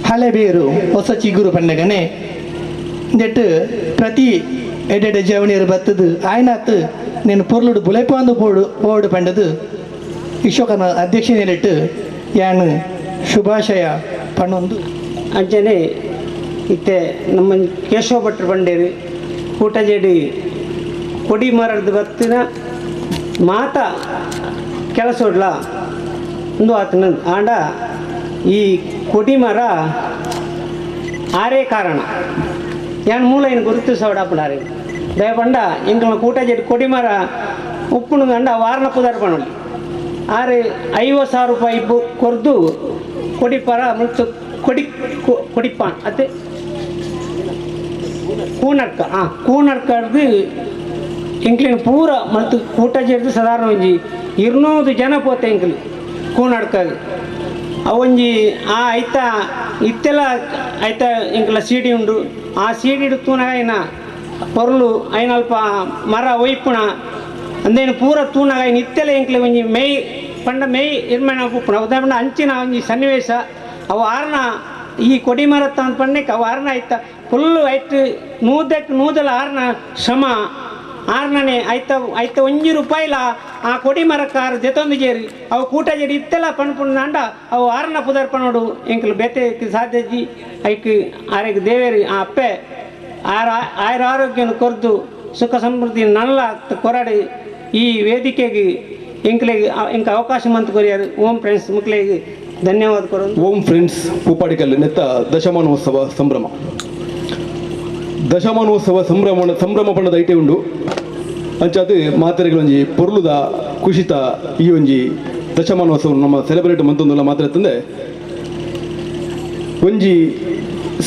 ಹಳೆ ಬೇರು ಹೊಸ ಚಿಗುರು ಪಂಡಗನೆ ನೆಟ್ಟು ಪ್ರತಿ ಎಡೆಡೆ ಜವಣಿಯರು ಬತ್ತದು ಆಯ್ನಾತ್ నేను పొర్లుడు బులైపాందు పోడు పండదు ವಿಶ್ವಕರ್ಮ ಅಧ್ಯಕ್ಷನೆಟ್ಟು ಯಾನು ಶುಭಾಶಯ ಪಣ್ಣೊಂದು ಅಂಚನೆ ಇತ್ತೆ ನಮ್ಮ ಕೇಶವ ಭಟ್ರು ಬಂಡೇರು ಕೂಟಜೇಡಿ ಕೊಡಿ ಮರದ ಬತ್ತಿನ ಮಾತ ಕೆಲಸೋಡ್ಲ ಒಂದು ಆತನ ಆಂಡ ಈ ಕೊಡಿ ಮರ ಆರೇ ಕಾರಣ ಯಾನ್ ಮೂಲ ಏನು ಗುರುತಿಸೋಡಾಪಡಾರೆ ದಯಪಂಡ ಎಂಕಲ್ನ ಕೂಟಜೇಡಿ ಕೊಡಿ ಮರ ಉಪ್ಪುನು ಗಂಡ ವಾರನ ಪುದಾರ ಪಣಲಿ ಆರೆ 50,000 ರೂಪಾಯಿ ಕೊರ್ದು ಕೊಡಿಪರ ಮತ್ತು ಕೊಡಿಪಾನ್ ಅತ್ತೆ ಕೂನಡ್ಕ ಕೂನಡ್ಕಡ್ದು ಎಂಕ್ಲಿನ ಪೂರ ಮತ್ತು ಊಟ ಜೇರ್ದು ಸಾಧಾರಣ ಒಂಜಿ 200 ಜನ ಪೋತೆ ಎಂಕ್ಲಿ ಕೂನಡ್ಕಾಗ ಅವೊಂಜಿ ಐತ ಇತ್ತೆಲ್ಲ ಐತ ಎಂಕ್ಲ ಸೀಡಿ ಉಂಡು ಆ ಸೀಡಿ ತೂನಾಗ ಐನ ಪೊರ್ಲು ಐನಲ್ಪ ಮರ ಒಯ್ಪುಣ ಅಂದೇನು ಪೂರ ತೂನಾಗ ಐನ ಇತ್ತೆಲ್ಲ ಎಂಕ್ಲೆ ಒಂಜಿ ಮೇಯ್ ಪಂಡ ಮೇಯ್ ನಿರ್ಮಾಣ ಉಪ್ಪುಣ ಉದಾಹರಣೆ ಅಂಚಿನ ಒಂಜಿ ಸನ್ನಿವೇಶ ಅವು ಆರ್ನ ಈ ಕೊಡಿ ಮರ ತಂದು ಪಂಡಕ್ಕೆ ಅವು ಆರ್ನ ಆಯ್ತ ಫುಲ್ಲು ಐತು ನೂದಲ ಆರ್ನ ಶ್ರಮ ಆರ್ನನೆ ಐತ ಒಂಜಿ ರೂಪಾಯಿಲ ಆ ಕೊಡಿ ಮರಕ್ಕಾರ ಜೊತೊಂದು ಜೇರಿ ಅವು ಕೂಟ ಜೇರಿ ಇತ್ತೆಲ್ಲ ಪಣ್ಪುಣ್ಣ ಅಂಡ ಅವು ಆರ್ನ ಪುದರ್ಪಣೋಡು ಎಂಕಲು ಬೇತೆ ಸಾಧ್ಯಜಿ ಐಕ್ ಆರೆಗ್ ದೇವೇರಿ ಆ ಅಪ್ಪೆ ಆಯುರ ಆರೋಗ್ಯನ ಕೊರ್ದು ಸುಖ ಸಮೃದ್ಧಿ ನಲ್ಲ ಕೊರಡಿ ಈ ವೇದಿಕೆಗೆ ಎಂಕ್ಲೆಗೆ ಎಂಕ ಅವಕಾಶ ಮಂತ್ ಕೊರಿಯಾರು ಓಂ ಫ್ರೆಂಡ್ಸ್ ಮುಕ್ಲೆಗೆ ಧನ್ಯವಾದ ಕೊರ ಓಂ ಫ್ರೆಂಡ್ಸ್ ಪೂಪಾಡಿಕಲ್ ನೆತ್ತ ದಶಮಾನೋತ್ಸವ ಸಂಭ್ರಮ ಪಂಡದ ಐಟೆ ಉಂಡು ಅಂಚಾದ ಮಾತೆರೆಗಳೊಂಜಿ ಪೊರ್ಲುದ ಖುಷಿತ ಈ ಒಂಜಿ ದಶಮಾನೋತ್ಸವ ನಮ್ಮ ಸೆಲೆಬ್ರೇಟ್ ಮಂತೊಂದುಲ್ಲ ಮಾತ್ರ ತಂದೆ ಒಂಜಿ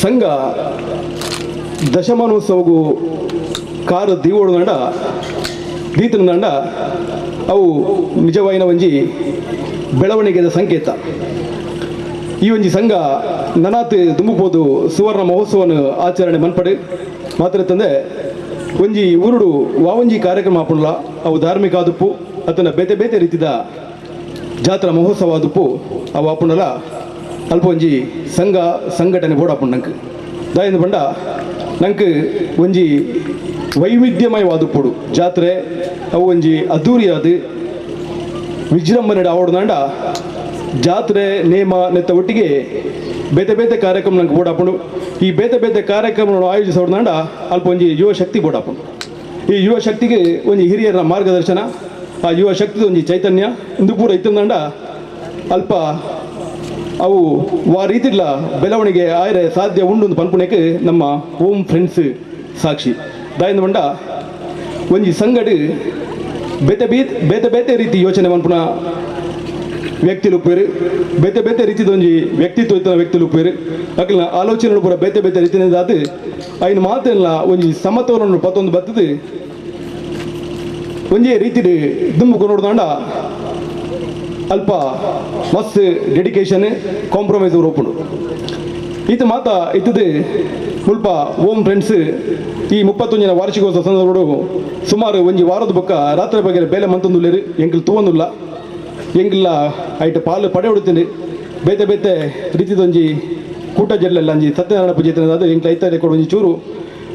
ಸಂಘ ದಶಮಾನೋತ್ಸವಗೂ ಕಾರು ದೀವೋಡು ನಂಡ ದೀತನ ನಂಡ ಅವು ನಿಜವಾಯಿನ ಒಂಜಿ ಬೆಳವಣಿಗೆದ ಸಂಕೇತ. ಈ ಒಂಜಿ ಸಂಘ ನನಾತ್ ತುಂಬುಬೋದು ಸುವರ್ಣ ಮಹೋತ್ಸವನ ಆಚರಣೆ ಮನ್ಪಡೆ ಮಾತ್ರ ತಂದೆ ಒಂಜಿ ಊರುಡು ವಾವಂಜಿ ಕಾರ್ಯಕ್ರಮ ಆಪುಣ್ಲ ಅವು ಧಾರ್ಮಿಕ ಆದುಪ್ಪು ಅತನ ಬೇತೆ ಬೇತೆ ರೀತಿದ ಜಾತ್ರಾ ಮಹೋತ್ಸವ ಆದುಪ್ಪು ಅವು ಆಪುಣ್ಣಲ ಅಲ್ಪ ಒಂಜಿ ಸಂಘ ಸಂಘಟನೆ ಬೋಡಾಪುಣ್ ನಂಗೆ ದಾಯಿಂದ ಬಂಡ ನಂಗೆ ಒಂಜಿ ವೈವಿಧ್ಯಮಯವಾದುಪ್ಪುಡು ಜಾತ್ರೆ ಅವು ಒಂಜಿ ಅದ್ದೂರಿಯಾದ ವಿಜೃಂಭಣೆ ಆವಡ್ದಾಂಡ ಜಾತ್ರೆ ನೇಮ ನೆತ್ತ ಒಟ್ಟಿಗೆ ಬೇತೆ ಬೇತೆ ಕಾರ್ಯಕ್ರಮ ನಂಗೆ ಬೋಡಾಪುಂಡು ಈ ಬೇತೆ ಬೇತೆ ಕಾರ್ಯಕ್ರಮಗಳನ್ನು ಆಯೋಜಿಸೋಡ್ದಾಂಡ ಅಲ್ಪ ಒಂಜಿ ಯುವ ಶಕ್ತಿ ಬೋಡಾಪುಂಡು ಈ ಯುವ ಶಕ್ತಿಗೆ ಒಂಜಿ ಹಿರಿಯರ ಮಾರ್ಗದರ್ಶನ ಆ ಯುವ ಶಕ್ತಿದ ಒಂಜಿ ಚೈತನ್ಯ ಇಂದು ಪೂರ ಇತ್ತಂದಾಂಡ ಅಲ್ಪ ಅವು ವಾ ರೀತಿಲ್ಲ ಬೆಳವಣಿಗೆ ಆಯ್ರೆ ಸಾಧ್ಯ ಉಂಡು ಪನ್ಪುಣಕ್ಕೆ ನಮ್ಮ ಓಂ ಫ್ರೆಂಡ್ಸ್ ಸಾಕ್ಷಿ ದಾಯಿಂದ ಬಂಡ ಒಂಜಿ ಸಂಗಡು ಬೇತೆ ಬೇತೆ ರೀತಿ ಯೋಚನೆ ಮನ್ಪುಣ ವ್ಯಕ್ತಿಲು ಉಪ್ಪೇರು ಬೇತೆ ಬೇತೆ ರೀತಿದ ಒಂಜಿ ವ್ಯಕ್ತಿತ್ವ ಇತ್ತ ವ್ಯಕ್ತಿಲು ಉಪ್ಪೇರು ಅಕ್ಲ ಆಲೋಚನೆಗಳು ಪೂರ ಬೇತೆ ಬೇತೆ ರೀತಿಯಿಂದ ಅದು ಐನ ಮಾತೆಲ್ಲ ಒಂಜಿ ಸಮತೋಲನ ಪತ್ತೊಂದು ಬತ್ತದು ಒಂಜೇ ರೀತಿ ದುಂಬು ನೋಡ್ದಾಂಡ ಅಲ್ಪ ಮಸ್ತ್ ಡೆಡಿಕೇಶನ್ ಕಾಂಪ್ರಮೈಸ್ ಒಪ್ಪುಂಡು ಈತ ಮಾತ ಇತ್ತದು ಮುಲ್ಪ ಓಂ ಫ್ರೆಂಡ್ಸ್ ಈ 31ನೇ ವಾರ್ಷಿಕೋತ್ಸವ ಸಂದರ್ಭಗಳು ಸುಮಾರು ಒಂಜಿ ವಾರದ ಬೊಕ್ಕ ರಾತ್ರಿ ಬಗ್ಗೆ ಬೇಲೆ ಮಂತೊಂದುಲ್ಲೇರು ಎಂಕಲ್ ತೂವೊಂದುಲ್ಲ ಎಂಗಿಲ್ಲ ಐಟ ಪಾಲು ಪಡೆ ಹೊಡುತ್ತೇನೆ ಬೇತೆ ಬೇತೆ ರೀತಿದೊಂಜಿ ಕೂಟ ಜಲ್ಲೆಲ್ಲ ಅಂಜಿ ಸತ್ಯನಾರಾಯಣ ಪೂಜೆ ಅದು ಎಂಕ್ಲ ಐತಾರೆ ಕೊಡು ಒಂಜಿ ಚೂರು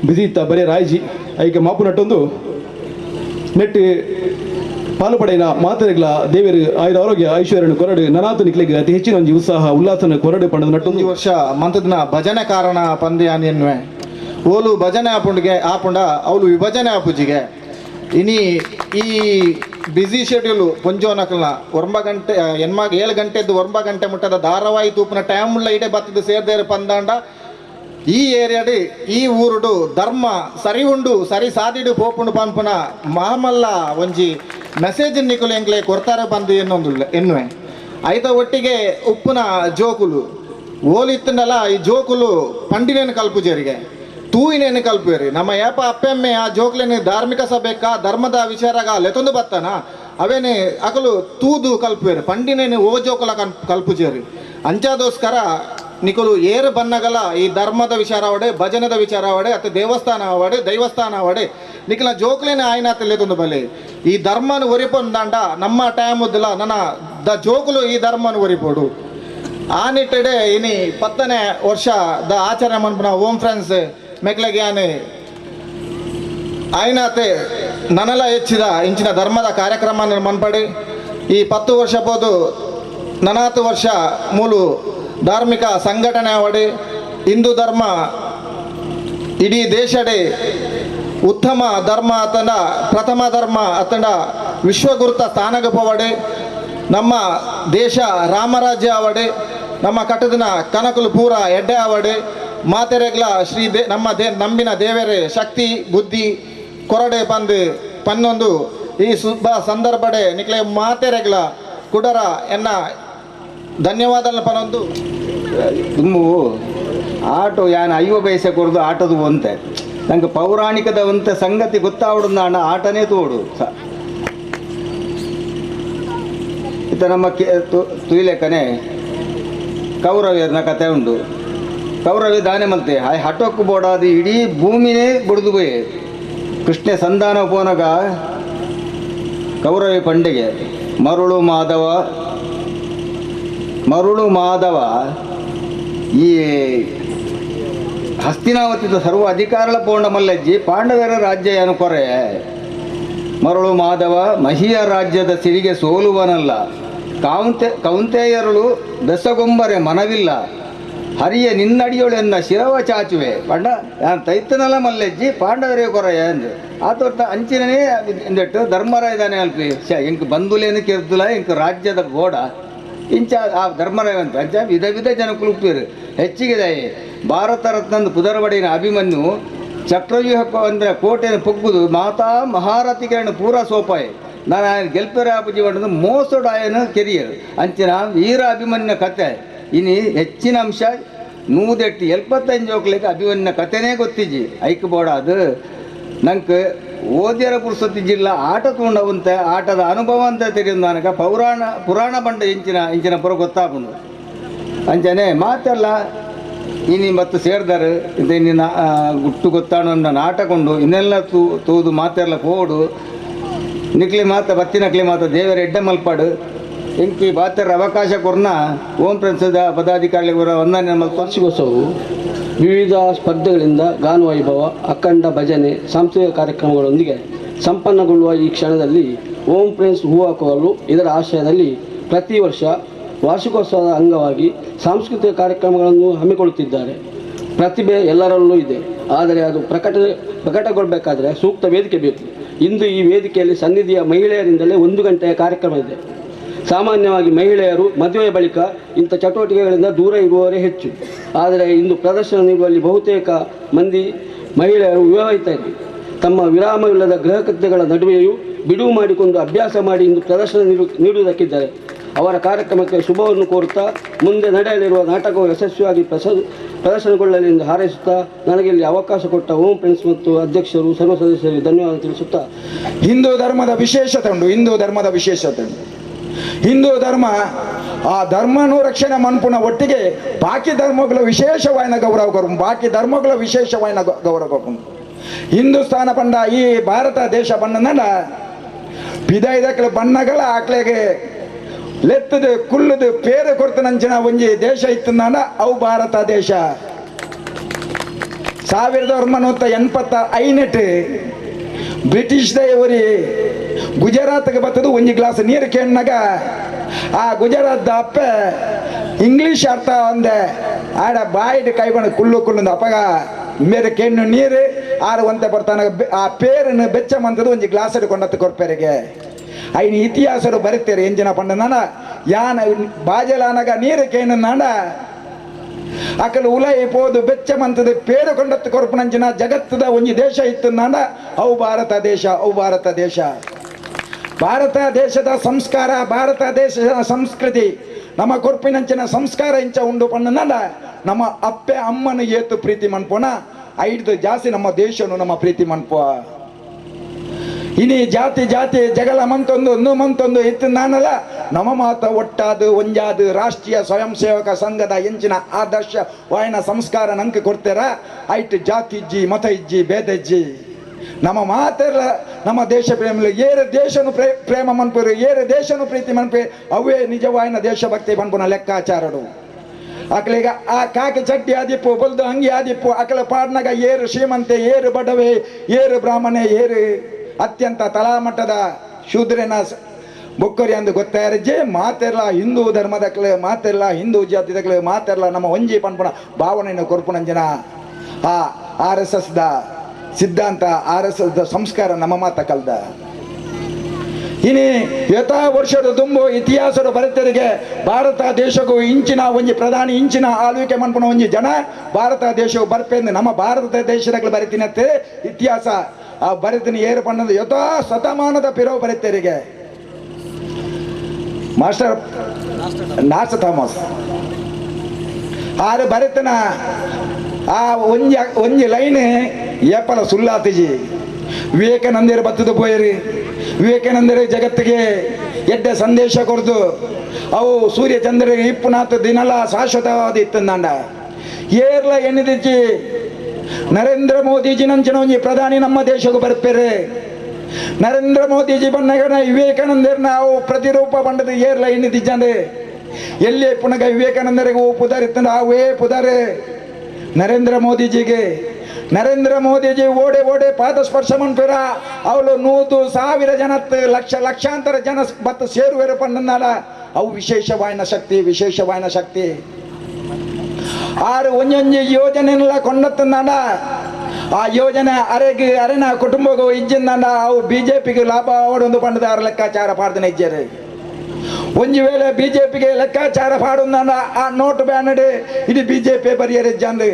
ಬಿಸಿ ಇತ್ತ ಬರೇ ರಾಯ್ಜಿ ಐಕೆ ಮಾಪು ನಟ್ಟೊಂದು ನೆಟ್ಟು ಪಾಲು ಪಡೆಯಿನ ಮಾತೆರೆಗಳ ದೇವರು ಆಯುರ ಆರೋಗ್ಯ ಐಶ್ವರ್ಯನ ಕೊರಡು ನನಾತು ನಿಕ್ಲಿಗೆ ಅತಿ ಹೆಚ್ಚಿನ ಒಂಜಿ ಉತ್ಸಾಹ ಉಲ್ಲಾಸನ ಕೊರಡು ಪಂಡದ ನಟ್ಟೊಂದು ವರ್ಷ ಮಂತದಿನ ಭಜನೆ ಕಾರಣ ಪಂದ್ಯ ಎನ್ನುವೆ ಓಲು ಭಜನೆ ಆಪುಂಡಿಗೆ ಆಪುಂಡ ಅವಳು ವಿಭಜನೆ ಆಪುಜಿಗೆ ಇನಿ ಈ ಬ್ಯುಸಿ ಶೆಡ್ಯೂಲು ಪೊಂಜೋನಕಲ್ನ 9 ಗಂಟೆ ಹೆಣ್ಮಾಗ 7 ಗಂಟೆದ್ದು 9 ಗಂಟೆ ಮುಟ್ಟದ ಧಾರಾವಾಹಿ ತೂಪಿನ ಟೈಮ್ ಉಳ್ಳ ಇಡೆ ಬತ್ತದ ಸೇರ್ದೇರು ಪಂದಾಂಡ ಈ ಏರಿಯಾಡು ಈ ಊರುಡು ಧರ್ಮ ಸರಿ ಉಂಡು ಸರಿ ಸಾದಿಡು ಪೋಪುಂಡು ಪಂಪುನ ಮಹಮಲ್ಲ ಒಂಜಿ ಮೆಸೇಜ್ ನಿಕುಲು ಎಂಕ್ಲೆ ಕೊಡ್ತಾರೆ ಬಂದು ಎನ್ನೊಂದು ಎನ್ನುವೆ ಐತ ಒಟ್ಟಿಗೆ ಉಪ್ಪುನ ಜೋಕುಲು ಓಲಿತ್ತಂಡಲ್ಲ ಈ ಜೋಕುಲು ಪಂಡಿನೇನು ಕಲ್ಪುಜರಿಗೆ ತೂಯಿನೇನು ಕಲ್ಪುರಿ ನಮ್ಮ ಏಪ ಅಪ್ಪೆಮ್ಮೆ ಆ ಜೋಕ್ಲೇನು ಧಾರ್ಮಿಕ ಸಭೆಕ ಧರ್ಮದ ವಿಚಾರಗ ಲೆತೊಂದು ಬತ್ತಾನ ಅವೇನೆ ಅಕಲು ತೂದು ಕಲ್ಪುರಿ ಪಂಡಿನೇನು ಓ ಜೋಕುಲ ಕಲ್ಪುಜೇರಿ ಅಂಚಾದೋಸ್ಕರ ನಿಕುಲು ಏರು ಬನ್ನಗಲ ಈ ಧರ್ಮದ ವಿಚಾರ ಅವಡೆ ಭಜನದ ವಿಚಾರ ಅವಡೆ ಅಥವಾ ದೇವಸ್ಥಾನ ಅವಡೆ ದೈವಸ್ಥಾನ ಅವಡೆ ನಿಖಿಲ ಜೋಕ್ಲೇನೆ ಆಯ್ನ ತಿಳಿದೊಂದು ಬಲೆ ಈ ಧರ್ಮನ ಒರಿಪೊಂದಾಂಡ ನಮ್ಮ ಟೈಮ್ ಉದ್ದಲ್ಲ ನನ್ನ ಜೋಕುಲು ಈ ಧರ್ಮನ ಒರಿಪೋಡು ಆ ನಿಟ್ಟಡೆ ಇನಿ 10ನೇ ವರ್ಷ ಆಚರಣೆ ಮನ್ಪುನ ಓಮ್ ಫ್ರೆಂಡ್ಸ್ ಮೆಕ್ಲೆಗ್ಯಾನೆ ಆಯ್ನಾತೆ ನನಲ ಹೆಚ್ಚಿದ ಇಂಚಿನ ಧರ್ಮದ ಕಾರ್ಯಕ್ರಮ ಮನ್ಪಡಿ ಈ 10 ವರ್ಷ ಬೋದು 40 ವರ್ಷ ಮೂಲು ಧಾರ್ಮಿಕ ಸಂಘಟನೆ ಅವಡೆ ಹಿಂದೂ ಧರ್ಮ ಇಡೀ ದೇಶಡೆ ಉತ್ತಮ ಧರ್ಮ ಅತಂಡ ಪ್ರಥಮ ಧರ್ಮ ಅತಂಡ ವಿಶ್ವಗುರುತ ಸ್ಥಾನಕ್ಕೆ ಪೋವಡೆ ನಮ್ಮ ದೇಶ ರಾಮರಾಜ್ಯ ಅವಡೆ ನಮ್ಮ ಕಟ್ಟದಿನ ಕನಕಲು ಪೂರ ಎಡ್ಡೆ ಅವಡೆ ಮಾತೆರೆಗ್ಲ ನಮ್ಮ ನಂಬಿನ ದೇವರೇ ಶಕ್ತಿ ಬುದ್ಧಿ ಕೊರಡೆ ಬಂದು ಪನ್ನೊಂದು ಈ ಶುಭ ಸಂದರ್ಭಡೆ ನಿಕ್ಲೆ ಮಾತೆರೆಗ್ಲ ಕುಡರ ಎನ್ನ ಧನ್ಯವಾದ ಪನೊಂದು ತುಂಬು ಆಟೋ ಯಾನ ಅಯ್ಯೋ ಬಯಸೆ ಕೊರದು ಆಟದ ಒಂತೆ ನಂಗೆ ಪೌರಾಣಿಕದ ಒಂತೆ ಸಂಗತಿ ಗೊತ್ತಾವಡು ನಾಣ ಆಟನೇ ತೋಡು ಇತ್ತ ನಮ್ಮ ತುಯಿಲೆಕ್ಕನೆ ಕೌರವ್ಯನ ಕತೆ ಉಂಡು ಕೌರವ್ಯ ದಾನೆ ಮಲ್ತೆ ಆ ಹಟೋಕ್ಕು ಬೋಡಾದ ಇಡೀ ಭೂಮಿನೇ ಬುಡ್ದು ಬೈ ಕೃಷ್ಣ ಸಂಧಾನ ಪೋನಗ ಕೌರವ್ಯ ಪಂಡೆಗೆ ಮರುಳು ಮಾಧವ ಈ ಹಸ್ತಿನಾವತಿದ ಸರ್ವ ಅಧಿಕಾರಳ ಪೋಂಡ ಮಲ್ಲಜ್ಜಿ ಪಾಂಡವರ ರಾಜ್ಯ ಏನು ಕೊರೆ ಮರುಳು ಮಾಧವ ಮಹಿಯ ರಾಜ್ಯದ ಸಿರಿಗೆ ಸೋಲುವನಲ್ಲ ಕೌಂತೆಯರುಳು ಬೆಸಗೊಂಬರೆ ಮನವಿಲ್ಲ ಹರಿಯ ನಿನ್ನಡಿಯೋಳೆನ್ನ ಶಿರವ ಚಾಚುವೆ ಪಂಡ ಯಾನ್ ತೈತನಲ್ಲ ಮಲ್ಲಜ್ಜಿ ಪಾಂಡವರೇ ಕೊರೆಯ ಅಂದು ಆತೊಟ್ಟ ಅಂಚಿನೇ ಎಂದಟ್ಟು ಧರ್ಮರಾಯದಾನೆ ಅಲ್ಪಿ ಎಂಕ್ ಬಂಧುಲೇನು ಕೆರ್ದುಲ ಎಂಕ್ ರಾಜ್ಯದ ಗೋಡ ಇಂಚ ಆ ಧರ್ಮರಾಯ ಅಂತ ಅಂಚ ವಿಧ ಜನಕ್ಕೂ ಉಪ್ಪಿರು ಹೆಚ್ಚಿಗೆ ಭಾರತ ರತ್ನಂದು ಪುದರ್ವಡಿನ ಅಭಿಮನ್ಯು ಚಕ್ರವ್ಯೂಹ ಅಂದರೆ ಕೋಟೆಯನ್ನು ಪೊಗ್ಗುದು ಮಾತಾ ಮಹಾರಥಿಗಳನ್ನು ಪೂರ ಸೋಪಾಯ್ ನಾನು ఆయన ಗೆಲ್ಪೆರ ಆಪುಜಿ ಬಂದು ಮೋಸೋಡಾಯನ ಕೆರಿಯರ್ ಅಂಚಿನ ವೀರ ಅಭಿಮನ್ಯ ಕತೆ ಇನಿ ಹೆಚ್ಚಿನ ಅಂಶ 175 ಹೋಗ್ಲಿಕ್ಕೆ ಅಭಿಮನ್ಯ ಕತೆನೇ ಗೊತ್ತಿಜ್ಜಿ ಐಕ್ ಬೋಡ ಅದು ನಂಗೆ ಓದ್ಯರ ಪುರ್ಸತಿ ಜಿಲ್ಲಾ ಆಟ ತಗೊಂಡವಂತೆ ಆಟದ ಅನುಭವ ಅಂತ ತಿಳಿಯೋದು ನನಗೆ ಪುರಾಣ ಬಂಡ ಇಂಚಿನ ಪುರ ಗೊತ್ತಾಪುಂಡು ಅಂಚನೆ ಮಾತೆಲ್ಲ ಇನಿ ಮತ್ತು ಸೇರ್ದಾರು ಇನ್ನಿನ ಗುಟ್ಟು ಗೊತ್ತಾಣು ನಾಟಕೊಂಡು ಇನ್ನೆಲ್ಲ ತೂದು ಮಾತೆಲ್ಲ ಪೋಡು ನಿಕ್ಲಿ ಮಾತ ಬತ್ತಿನಕ್ಲಿ ಮಾತ ದೇವರ ಎಡ್ಡೆ ಮಲ್ಪಾಡು ಇಂಕಿ ಬಾತರ ಅವಕಾಶ ಕೊರ್ನ ಓಂ ಪ್ರನ್ಸದ ಪದಾಧಿಕಾರಿಗಳ ವಂದನೆ ವಾರ್ಷಿಕೋತ್ಸವವು ವಿವಿಧ ಸ್ಪರ್ಧೆಗಳಿಂದ ಗಾನವೈಭವ ಅಖಂಡ ಭಜನೆ ಸಾಂಸ್ಕೃತಿಕ ಕಾರ್ಯಕ್ರಮಗಳೊಂದಿಗೆ ಸಂಪನ್ನಗೊಳ್ಳುವ ಈ ಕ್ಷಣದಲ್ಲಿ ಓಂ ಫ್ರೆಂಡ್ಸ್ ಹೂಹಾಕುವಲು ಇದರ ಆಶಯದಲ್ಲಿ ಪ್ರತಿ ವರ್ಷ ವಾರ್ಷಿಕೋತ್ಸವದ ಅಂಗವಾಗಿ ಸಾಂಸ್ಕೃತಿಕ ಕಾರ್ಯಕ್ರಮಗಳನ್ನು ಹಮ್ಮಿಕೊಳ್ಳುತ್ತಿದ್ದಾರೆ. ಪ್ರತಿಭೆ ಎಲ್ಲರಲ್ಲೂ ಇದೆ, ಆದರೆ ಅದು ಪ್ರಕಟಗೊಳ್ಳಬೇಕಾದ್ರೆ ಸೂಕ್ತ ವೇದಿಕೆ ಬೇಕು. ಇಂದು ಈ ವೇದಿಕೆಯಲ್ಲಿ ಸನ್ನಿಧಿಯ ಮಹಿಳೆಯರಿಂದಲೇ 1 ಗಂಟೆಯ ಕಾರ್ಯಕ್ರಮ ಇದೆ. ಸಾಮಾನ್ಯವಾಗಿ ಮಹಿಳೆಯರು ಮದುವೆಯ ಬಳಿಕ ಇಂಥ ಚಟುವಟಿಕೆಗಳಿಂದ ದೂರ ಇರುವವರೇ ಹೆಚ್ಚು. ಆದರೆ ಇಂದು ಪ್ರದರ್ಶನ ನೀಡುವಲ್ಲಿ ಬಹುತೇಕ ಮಂದಿ ಮಹಿಳೆಯರು ವಿವಾಹಿತರು ತಮ್ಮ ವಿರಾಮವಿಲ್ಲದ ಗೃಹ ಕೃತ್ಯಗಳ ನಡುವೆಯೂ ಬಿಡುವು ಮಾಡಿಕೊಂಡು ಅಭ್ಯಾಸ ಮಾಡಿ ಇಂದು ಪ್ರದರ್ಶನ ನೀಡುವುದಕ್ಕಿದ್ದಾರೆ. ಅವರ ಕಾರ್ಯಕ್ರಮಕ್ಕೆ ಶುಭವನ್ನು ಕೋರುತ್ತಾ ಮುಂದೆ ನಡೆಯಲಿರುವ ನಾಟಕವು ಯಶಸ್ವಿಯಾಗಿ ಪ್ರದರ್ಶನಗೊಳ್ಳಲಿ ಎಂದು ಹಾರೈಸುತ್ತಾ ನನಗೆ ಇಲ್ಲಿ ಅವಕಾಶ ಕೊಟ್ಟ ಓಂ ಫ್ರೆಂಡ್ಸ್ ಮತ್ತು ಅಧ್ಯಕ್ಷರು ಸರ್ವ ಸದಸ್ಯರಿಗೆ ಧನ್ಯವಾದ ತಿಳಿಸುತ್ತಾ, ಹಿಂದೂ ಧರ್ಮದ ವಿಶೇಷತೆ ಉಂಟು. ಹಿಂದೂ ಧರ್ಮ ಆ ಧರ್ಮನು ರಕ್ಷಣೆ ಮನ್ಪುನ ಒಟ್ಟಿಗೆ ಬಾಕಿ ಧರ್ಮಗಳ ವಿಶೇಷವಾದ ಗೌರವ ಕೊರ್ಪುಂಡು. ಹಿಂದೂಸ್ತಾನ ಪಂಡ ಈ ಭಾರತ ದೇಶ ಬಣ್ಣನ ಪಿದೈದಕ್ಲ ಬಣ್ಣಗಳ ಆಕ್ಲೆಗೆ ಲೆತ್ತದು ಕುಲ್ಲದು ಪೇರು ಕೊಡ್ತನಂಚಿನ ಒಂಜಿ ದೇಶ ಇತ್ತಂದ ಅವು ಭಾರತ ದೇಶ. 1985 ಬ್ರಿಟಿಷ್ ದಯವರಿ ಗುಜರಾತ್ಗೆ ಬರ್ತದು ಒಂಜಿ ಗ್ಲಾಸ್ ನೀರು ಕೇಳಿನಾಗ ಆ ಗುಜರಾತ್ ಅಪ್ಪ ಇಂಗ್ಲೀಷ್ ಅರ್ಥ ಒಂದೆ ಆಡ ಬಾಯಿಡ್ ಕೈಗೊಂಡು ಕುಳ್ಳು ಅಪ್ಪಗ ಮೇರೆ ಕೆಣ್ಣು ನೀರು ಆರು ಒಂತೆ ಬರ್ತಾನ ಆ ಪೇರನ್ನು ಬೆಚ್ಚ ಮಂತದ್ದು ಒಂಜಿ ಗ್ಲಾಸ್ ಹಿಡ್ಕೊಂಡತ್ತು ಕೊರ್ಪೇರಿಗೆ ಐನ ಇತಿಹಾಸರು ಬರೀತಾರೆ ಎಂಜಿನ ಪಂಡ ನಾನ ಯಾನ ಬಾಜಲಾನಾಗ ನೀರು ಕೇಣ ನಾಡ ಅಕಲು ಉಲೈ ಪೋದು ಬೆಚ್ಚ ಮಂತದ ಪೇರು ಕೊಂಡತ್ತು ಕೊರಪನಂಚಿನ ಜಗತ್ತದ ಒಂಜಿ ದೇಶ ಇತ್ತು ನಾಡ ಅವು ಭಾರತ ದೇಶ. ಅವು ಭಾರತ ದೇಶ. ಭಾರತ ದೇಶದ ಸಂಸ್ಕಾರ, ಭಾರತ ದೇಶದ ಸಂಸ್ಕೃತಿ, ನಮ್ಮ ಕೊರ್ಪಿನಂಚಿನ ಸಂಸ್ಕಾರ ಇಂಚ ಉಂಡು ಪಣ್ಣನಲ್ಲ ನಮ್ಮ ಅಪ್ಪೆ ಅಮ್ಮನ ಏತು ಪ್ರೀತಿ ಮನ್ಪೋಣ ಐದು ಜಾಸ್ತಿ ನಮ್ಮ ದೇಶನು ನಮ್ಮ ಪ್ರೀತಿ ಮನ್ಪೋ. ಇನಿ ಜಾತಿ ಜಾತಿ ಜಗಳ ಮಂತೊಂದು ಇತ್ತು ನಾನಲ್ಲ ನಮ್ಮ ಮಾತ ಒಟ್ಟಾದು ಒಂಜಾದು ರಾಷ್ಟ್ರೀಯ ಸ್ವಯಂ ಸೇವಕ ಸಂಘದ ಎಂಚಿನ ಆದರ್ಶ ವಾಯನ ಸಂಸ್ಕಾರ ನಂಗೆ ಕೊಡ್ತಾರ. ಐಟ್ ಜಾತಿ ಇಜ್ಜಿ ಮತ ಇಜ್ಜಿ ಭೇದ ಇಜ್ಜಿ ನಮ್ಮ ಮಾತೆಲ್ಲ ನಮ್ಮ ದೇಶ ಪ್ರೇಮ ಏರು ದೇಶನು ಪ್ರೇಮ ಮನ್ಪರು, ಏರು ದೇಶನು ಪ್ರೀತಿ ಮನ್ಪೆ ಅವೇ ನಿಜವಾಯಿನ ದೇಶಭಕ್ತಿ ಮನ್ಪುನ ಲೆಕ್ಕಾಚಾರಡು. ಅಕಲಿಗ ಆ ಕಾಕಿ ಚಡ್ಡಿ ಆದಿಪ್ಪು ಬಲ್ದು ಅಂಗಿ ಆದಿಪ್ಪು ಅಕಲ ಪಾಡ್ನಾಗ ಏರು ಶ್ರೀಮಂತೆ, ಏರು ಬಡವೆ, ಏರು ಬ್ರಾಹ್ಮಣೆ, ಏರು ಅತ್ಯಂತ ತಳಮಟ್ಟದ ಶೂದ್ರನ ಬೊಕ್ಕರಿ ಅಂದು ಗೊತ್ತಾರಜ್ಜೆ. ಮಾತೆಲ್ಲ ಹಿಂದೂ ಧರ್ಮದಕ್ಲೆ, ಮಾತೆಲ್ಲ ಹಿಂದೂ ಜಾತಿದಕ್ಲೆ, ಮಾತೆಲ್ಲ ನಮ್ಮ ಒಂಜಿ ಪನ್ಪುಣ ಭಾವನೆಯನ್ನು ಕೊರ್ಪುನಂಜನ ಆ RSS ದ ಸಿದ್ಧಾಂತ, RSS ದ ಸಂಸ್ಕಾರ ನಮ್ಮ ಮಾತ ಕಲ್ದ. ಇನಿ ಯಥಾ ವರ್ಷದ ತುಂಬು ಇತಿಹಾಸದ ಬರೆತರಿಗೆ ಭಾರತ ದೇಶಕ್ಕೂ ಇಂಚಿನ ಒಂಜಿ ಪ್ರಧಾನಿ ಇಂಚಿನ ಆಳ್ವಿಕೆ ಮನ್ಪುನ ಒಂಜಿ ಜನ ಭಾರತ ದೇಶವು ಬರ್ಪೆಂದು ನಮ್ಮ ಭಾರತ ದೇಶದಾಗ ಬರಿತೀನತ್ತೆ ಇತಿಹಾಸ ಆ ಬರೆತೀನಿ ಏರು ಪಣ್ಣದು ಯಥಾ ಶತಮಾನದ ಪಿರೋ ಬರೆತರಿಗೆ ಮಾಸ್ಟರ್ ನಾಸ ಥಾಮಸ್ ಆರು ಬರೆತನ ಆ ಒಂಜಿ ಲೈನ್ ಏಪಲ ಸುಳ್ಳಾತಿಜಿ. ವಿವೇಕಾನಂದರು ಬತ್ತದ ಪೋಯರಿ, ವಿವೇಕಾನಂದರು ಜಗತ್ತಿಗೆ ಎಡ್ಡ ಸಂದೇಶ ಕೊಡ್ದು ಅವು ಸೂರ್ಯ ಚಂದ್ರರಿಗೆ ಇಪ್ಪುನಾಥ ದಿನಲ ಶಾಶ್ವತವಾದ ಇತ್ತಂದಾಂಡ ಏರ್ಲ ಎಣ್ಣಿದಿಚ್ಚಿ ನರೇಂದ್ರ ಮೋದಿಜಿ ನಂಚಿನ ಒಂಜಿ ಪ್ರಧಾನಿ ನಮ್ಮ ದೇಶಕ್ಕೂ ಬರ್ಪೇರೆ. ನರೇಂದ್ರ ಮೋದಿಜಿ ಬಂದಾಗ ವಿವೇಕಾನಂದರ್ನ ಅವು ಪ್ರತಿರೂಪ ಬಂಡದು ಏರ್ಲ ಎಣ್ಣಿದಿಜ್ಜಂದೆ ಎಲ್ಲಿ ಪುನಗ ವಿವೇಕಾನಂದರಿಗೆ ಓ ಪುದಾರ್ ಇತ್ತಂದ ಅವೇ ಪುದಾರೆ ನರೇಂದ್ರ ಮೋದಿಜಿಗೆ. ನರೇಂದ್ರ ಮೋದಿಜಿ ಓಡೆ ಓಡೆ ಪಾದ ಸ್ಪರ್ಶ ಮನ್ಪೇರ ಅವಳು 100,000 ಜನತ್ತು ಲಕ್ಷಾಂತರ ಜನ ಬತ್ತು ಸೇರುವೆರು ಪಣ್ಣನಾಲ ಅವು ವಿಶೇಷವಾಯಿನ ಶಕ್ತಿ, ವಿಶೇಷವಾಯಿನ ಶಕ್ತಿ. ಆರು ಒಂಜೊಂಜಿ ಯೋಜನೆಲ್ಲ ಕೊಂಡತ್ತಂದಾಂಡ ಆ ಯೋಜನೆ ಅರೆನ ಕುಟುಂಬಗೂ ಇಜ್ಜಿಂದಾಂಡ ಅವು BJPಗೆ ಲಾಭ ಅವಡೊಂದು ಪಂಡದ ಆರು ಲೆಕ್ಕಾಚಾರ ಪಾಡ್ದನೆ ಇಜ್ಜರು. ಒಂಜಿ ವೇಳೆ BJPಗೆ ಲೆಕ್ಕಾಚಾರ ಪಾಡುಂದಾಂಡ ಆ ನೋಟ್ ಬ್ಯಾನ್ ಇದು BJP ಬರಿಯರಿಜ್ಜಂದು